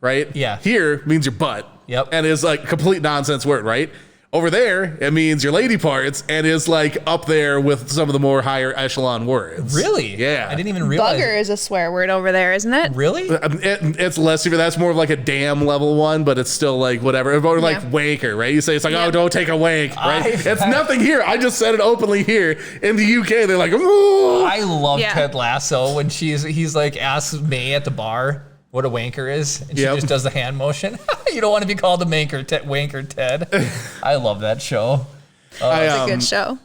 right? Yeah. Here means your butt. Yep. And is like complete nonsense word, right? Over there, it means your lady parts and is like up there with some of the more higher echelon words. Really? Yeah. I didn't even realize. Bugger is a swear word over there, isn't it? Really? It's less severe. That's more of like a damn level one, but it's still like whatever. Or like Yeah. wanker, right? You say it's like, Yeah. oh, don't take a wank, right? I've It's had- nothing here. I just said it openly here. In the UK, they're like, ooh. I love Yeah. Ted Lasso when he's like asks May at the bar what a wanker is, and she Yep. just does the hand motion. You don't want to be called a wanker, Ted. I love that show. It's a good show.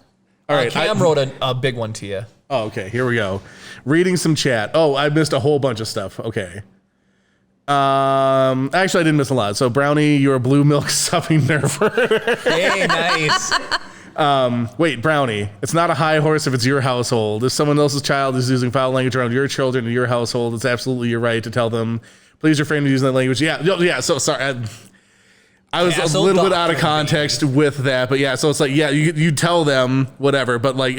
All right. Cam wrote a big one to you. Oh, okay. Here we go. Reading some chat. Oh, I missed a whole bunch of stuff. Okay. Actually, I didn't miss a lot. So, Brownie, you're a blue milk supping nerfer. Hey, nice. Wait, Brownie, it's not a high horse if it's your household. If someone else's child is using foul language around your children in your household, it's absolutely your right to tell them, please refrain from using that language. Yeah. So sorry. I was Yeah, a so little bit out of doctrine, context with that, but yeah. So it's like, yeah, you tell them whatever, but like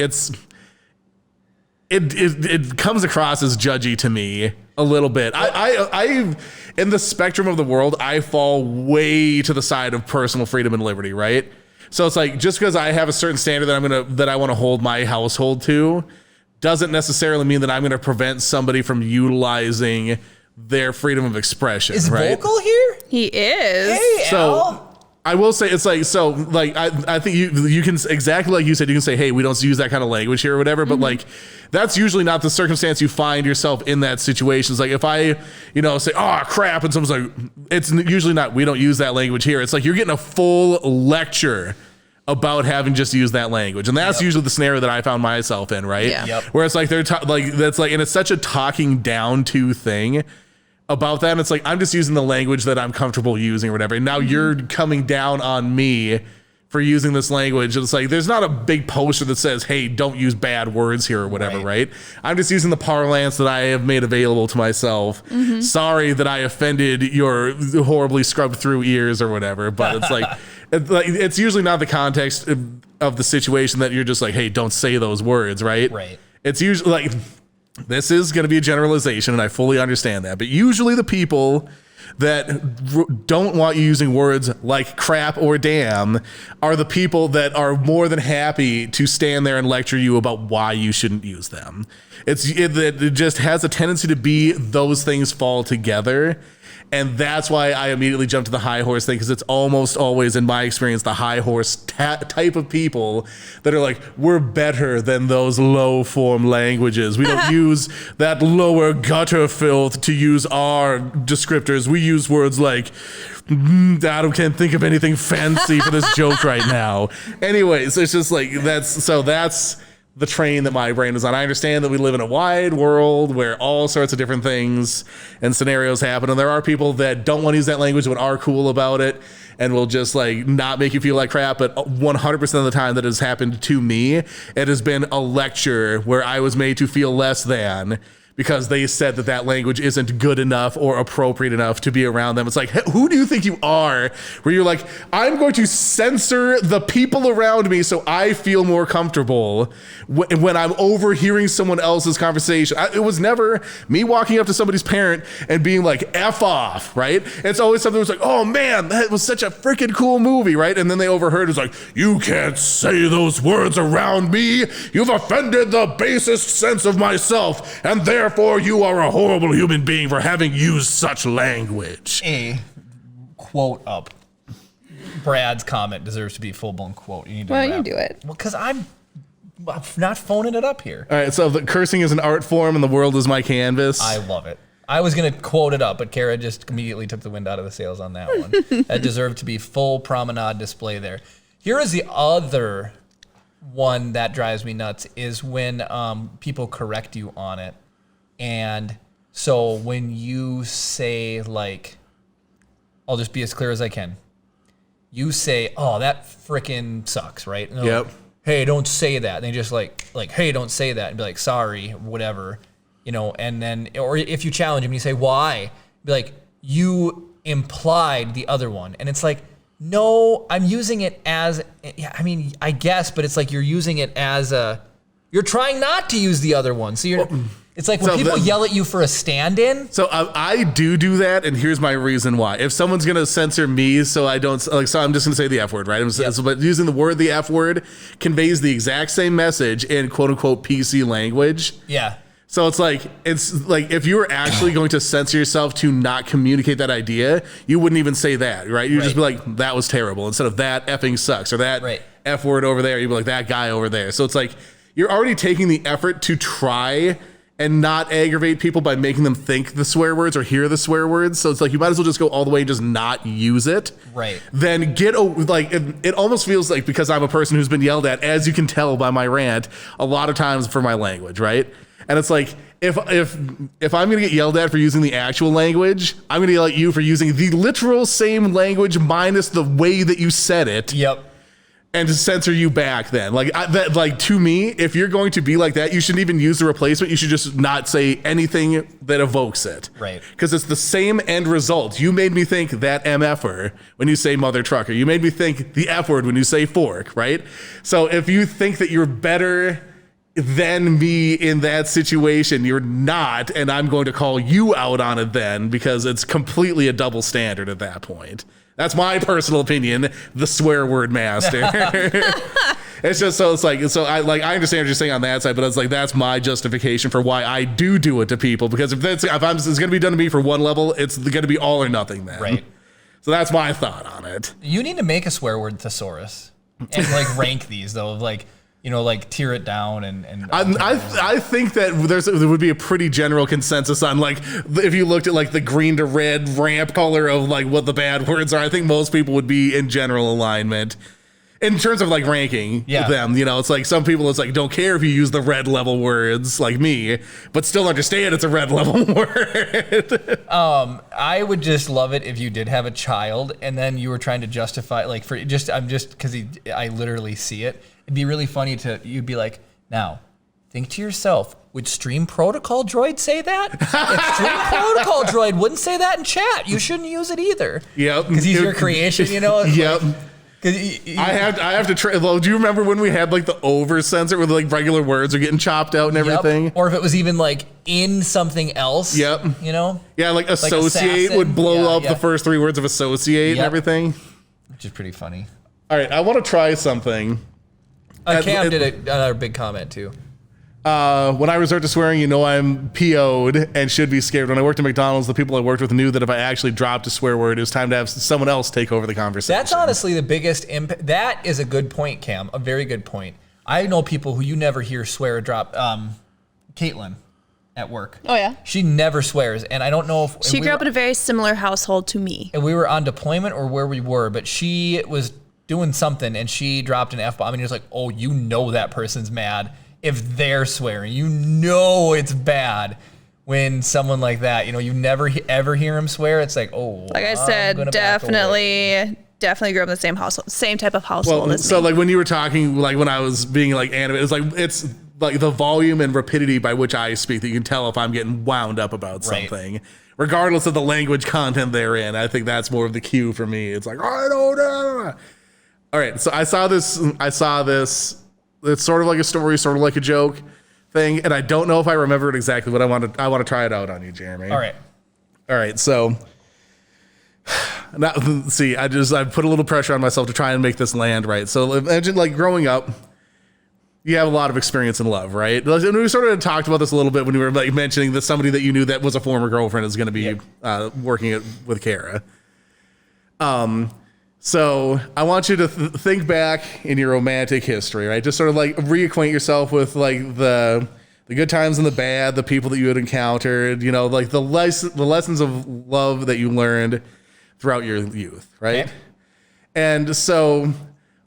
it comes across as judgy to me a little bit. I in the spectrum of the world, I fall way to the side of personal freedom and liberty, right? So it's like just because I have a certain standard that I want to hold my household to doesn't necessarily mean that I'm going to prevent somebody from utilizing their freedom of expression. Is right? Vocal here? He is. Hey, So Al. I will say it's like, so like I think you can, exactly like you said, you can say, hey, we don't use that kind of language here or whatever, but like that's usually not the circumstance you find yourself in that situation. It's like if I, say, oh crap, and someone's like, it's usually not, we don't use that language here. It's like you're getting a full lecture about having just used that language. And that's usually the scenario that I found myself in, right? Yeah. Yep. Where it's like that's like, and it's such a talking down to thing about that. And it's like, I'm just using the language that I'm comfortable using or whatever. And now you're coming down on me for using this language. And it's like, there's not a big poster that says, hey, don't use bad words here or whatever, right? I'm just using the parlance that I have made available to myself. Sorry that I offended your horribly scrubbed through ears or whatever. But it's like, it's usually not the context of the situation that you're just like, hey, don't say those words, right? Right. It's usually like, this is going to be a generalization, and I fully understand that. But usually the people that don't want you using words like crap or damn are the people that are more than happy to stand there and lecture you about why you shouldn't use them. It just has a tendency to be those things fall together. And that's why I immediately jumped to the high horse thing, because it's almost always, in my experience, the high horse type of people that are like, we're better than those low form languages. We don't use that lower gutter filth to use our descriptors. We use words like, I can't think of anything fancy for this joke right now. Anyways, it's just like, that's the train that my brain was on. I understand that we live in a wide world where all sorts of different things and scenarios happen, and there are people that don't want to use that language but are cool about it and will just like not make you feel like crap. But 100% of the time that has happened to me, it has been a lecture where I was made to feel less than, because they said that language isn't good enough or appropriate enough to be around them. It's like, who do you think you are? Where you're like, I'm going to censor the people around me so I feel more comfortable when I'm overhearing someone else's conversation. It was never me walking up to somebody's parent and being like, F off, right? It's always something that's like, oh man, that was such a freaking cool movie, right? And then they overheard, it's like, you can't say those words around me. You've offended the basest sense of myself, and therefore you are a horrible human being for having used such language. A quote up. Brad's comment deserves to be a full-blown quote. You need to Well, wrap. you do it. Well, because I'm not phoning it up here. All right, so the cursing is an art form and the world is my canvas. I love it. I was going to quote it up, but Kara just immediately took the wind out of the sails on that one. That deserved to be full promenade display there. Here is the other one that drives me nuts, is when people correct you on it. And so when you say, like, I'll just be as clear as I can. You say, oh, that frickin' sucks, right? And they're Yep. like, hey, don't say that. And they just like, hey, don't say that. And be like, sorry, whatever. You know, and then, or if you challenge him, you say, why? Be like, you implied the other one. And it's like, no, I'm using it as, I mean, I guess, but it's like you're using it as you're trying not to use the other one. So it's like when So people yell at you for a stand-in. So I do that, and here's my reason why. If someone's gonna censor me, so I don't like, so I'm just gonna say the F word, right? But using the F word conveys the exact same message in quote unquote PC language. Yeah. So it's like if you were actually going to censor yourself to not communicate that idea, you wouldn't even say that, right? You'd just be like, that was terrible, instead of that effing sucks, or that F word over there. You'd be like, that guy over there. So it's like you're already taking the effort to try and not aggravate people by making them think the swear words or hear the swear words. So it's like you might as well just go all the way and just not use it. Right. Then it almost feels like, because I'm a person who's been yelled at, as you can tell by my rant, a lot of times for my language, right? And it's like, if I'm going to get yelled at for using the actual language, I'm going to yell at you for using the literal same language minus the way that you said it. Yep. And to censor you back then. To me, if you're going to be like that, you shouldn't even use the replacement. You should just not say anything that evokes it. Right. Because it's the same end result. You made me think that MFer when you say mother trucker. You made me think the F word when you say fork, right? So if you think that you're better than me in that situation, you're not, and I'm going to call you out on it then, because it's completely a double standard at that point. That's my personal opinion, the swear word master. It's just, so it's like, so I understand what you're saying on that side, but it's like, that's my justification for why I do it to people, because if it's going to be done to me for one level, it's going to be all or nothing then. Right. So that's my thought on it. You need to make a swear word thesaurus and like rank these though, like, you know, like tier it down and I think that there would be a pretty general consensus on, like, if you looked at like the green to red ramp color of like what the bad words are, I think most people would be in general alignment in terms of like ranking them. You know, it's like some people, it's like, don't care if you use the red level words like me, but still understand it's a red level word. I would just love it if you did have a child and then you were trying to justify, like, because I literally see it. It'd be really funny you'd be like, now, think to yourself, would Stream Protocol Droid say that? If Stream Protocol Droid wouldn't say that in chat, you shouldn't use it either. Yep. Because he's your creation, you know? Yep. I have to well, do you remember when we had like the over censor where like regular words are getting chopped out and everything? Or if it was even like in something else. Yep. You know? Yeah, like associate would blow up the first three words of associate and everything. Which is pretty funny. All right, I want to try something. Cam did another big comment too. When I resort to swearing, you know I'm PO'd and should be scared. When I worked at McDonald's, the people I worked with knew that if I actually dropped a swear word, it was time to have someone else take over the conversation. That's honestly the biggest impact. That is a good point, Cam. A very good point. I know people who you never hear swear or drop. Caitlin at work. Oh, yeah? She never swears. And I don't know if... She grew up in a very similar household to me. And we were on deployment or where we were, but she was doing something and she dropped an F-bomb and you're just like, oh, you know that person's mad if they're swearing. You know it's bad when someone like that, you never ever hear him swear. It's like, oh, Like I said, definitely grew up in the same household, same type of household as so me. like when you were talking, like when I was being like animated, it's like the volume and rapidity by which I speak that you can tell if I'm getting wound up about Right. something, regardless of the language content therein. I think that's more of the cue for me. It's like, I don't know. All right, so I saw this. It's sort of like a story, sort of like a joke thing, and I don't know if I remember it exactly, but I want to try it out on you, Jeremy. All right. So now, see, I put a little pressure on myself to try and make this land right. So imagine like growing up, you have a lot of experience in love, right? And we sort of talked about this a little bit when we were like mentioning that somebody that you knew that was a former girlfriend is going to be working with Kara. So I want you to think back in your romantic history, right? Just sort of like reacquaint yourself with like the good times and the bad, the people that you had encountered, like the lessons of love that you learned throughout your youth, right? Okay. And so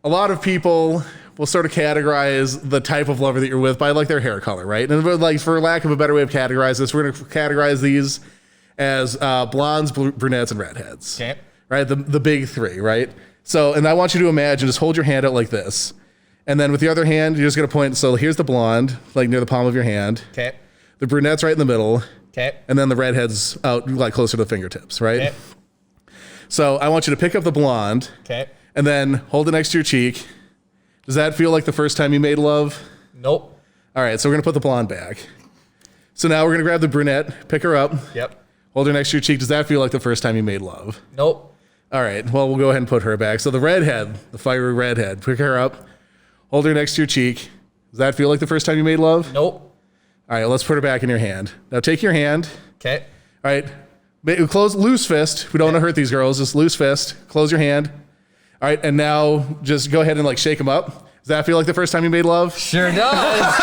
a lot of people will sort of categorize the type of lover that you're with by like their hair color, right? And like for lack of a better way of categorize this, we're going to categorize these as blondes, brunettes, and redheads. Okay. Right? The big three, right? So, and I want you to imagine, just hold your hand out like this. And then with the other hand, you're just going to point. So here's the blonde, like near the palm of your hand. Okay. The brunette's right in the middle. Okay. And then the redhead's out like closer to the fingertips, right? Okay. So I want you to pick up the blonde. Okay. And then hold it next to your cheek. Does that feel like the first time you made love? Nope. All right, so we're going to put the blonde back. So now we're going to grab the brunette, pick her up, Yep. hold her next to your cheek. Does that feel like the first time you made love? Nope. All right, well, we'll go ahead and put her back. So the redhead, the fiery redhead, pick her up, hold her next to your cheek. Does that feel like the first time you made love? Nope. All right, let's put her back in your hand. Now take your hand. Okay. All right, close, loose fist. We don't want to hurt these girls. Just loose fist. Close your hand. All right, and now just go ahead and like shake them up. Does that feel like the first time you made love? Sure does.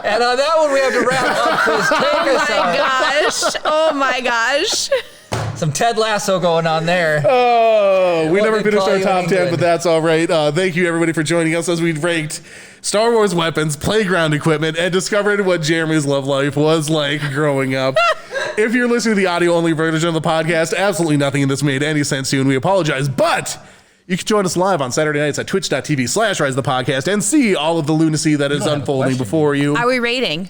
And on that one, we have to wrap up. Chris, take us out. Gosh. Oh my gosh. Some Ted Lasso going on there. Oh, we What never did finished call our you top 10, England? but that's all right. Thank you, everybody, for joining us as we ranked Star Wars weapons, playground equipment, and discovered what Jeremy's love life was like growing up. If you're listening to the audio-only version of the podcast, absolutely nothing in this made any sense to you, and we apologize, but you can join us live on Saturday nights at twitch.tv/RiseThePodcast and see all of the lunacy that is have a unfolding question. before you. Are we rating?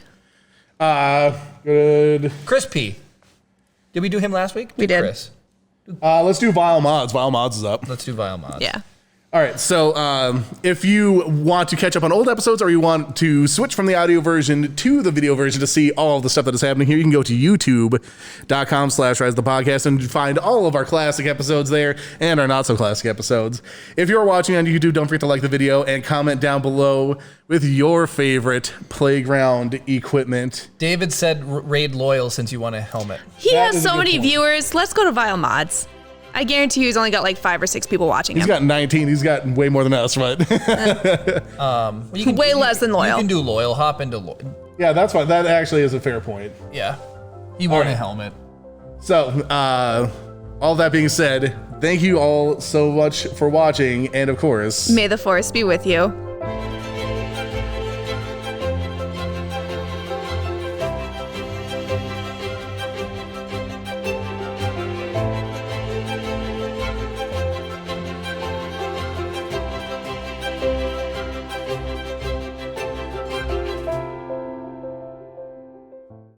Good. Chris P. Did we do him last week? We did. Chris. Let's do Vile Mods. Vile Mods is up. Let's do Vile Mods. Yeah. All right, so if you want to catch up on old episodes or you want to switch from the audio version to the video version to see all of the stuff that is happening here, you can go to youtube.com/RiseThePodcast and find all of our classic episodes there and our not so classic episodes. If you're watching on YouTube, don't forget to like the video and comment down below with your favorite playground equipment. David said raid loyal since you want a helmet. He That has is a so good many point. viewers. Let's go to Vile Mods. I guarantee you he's only got like 5 or 6 people watching He's him. got 19. He's got way more than us, but Well, you can, Way less than loyal. You can do loyal. Hop into loyal. yeah, that's fine. That actually is a fair point. Yeah. He wore a right. helmet. So, all that being said, thank you all so much for watching, and of course, May the force be with you.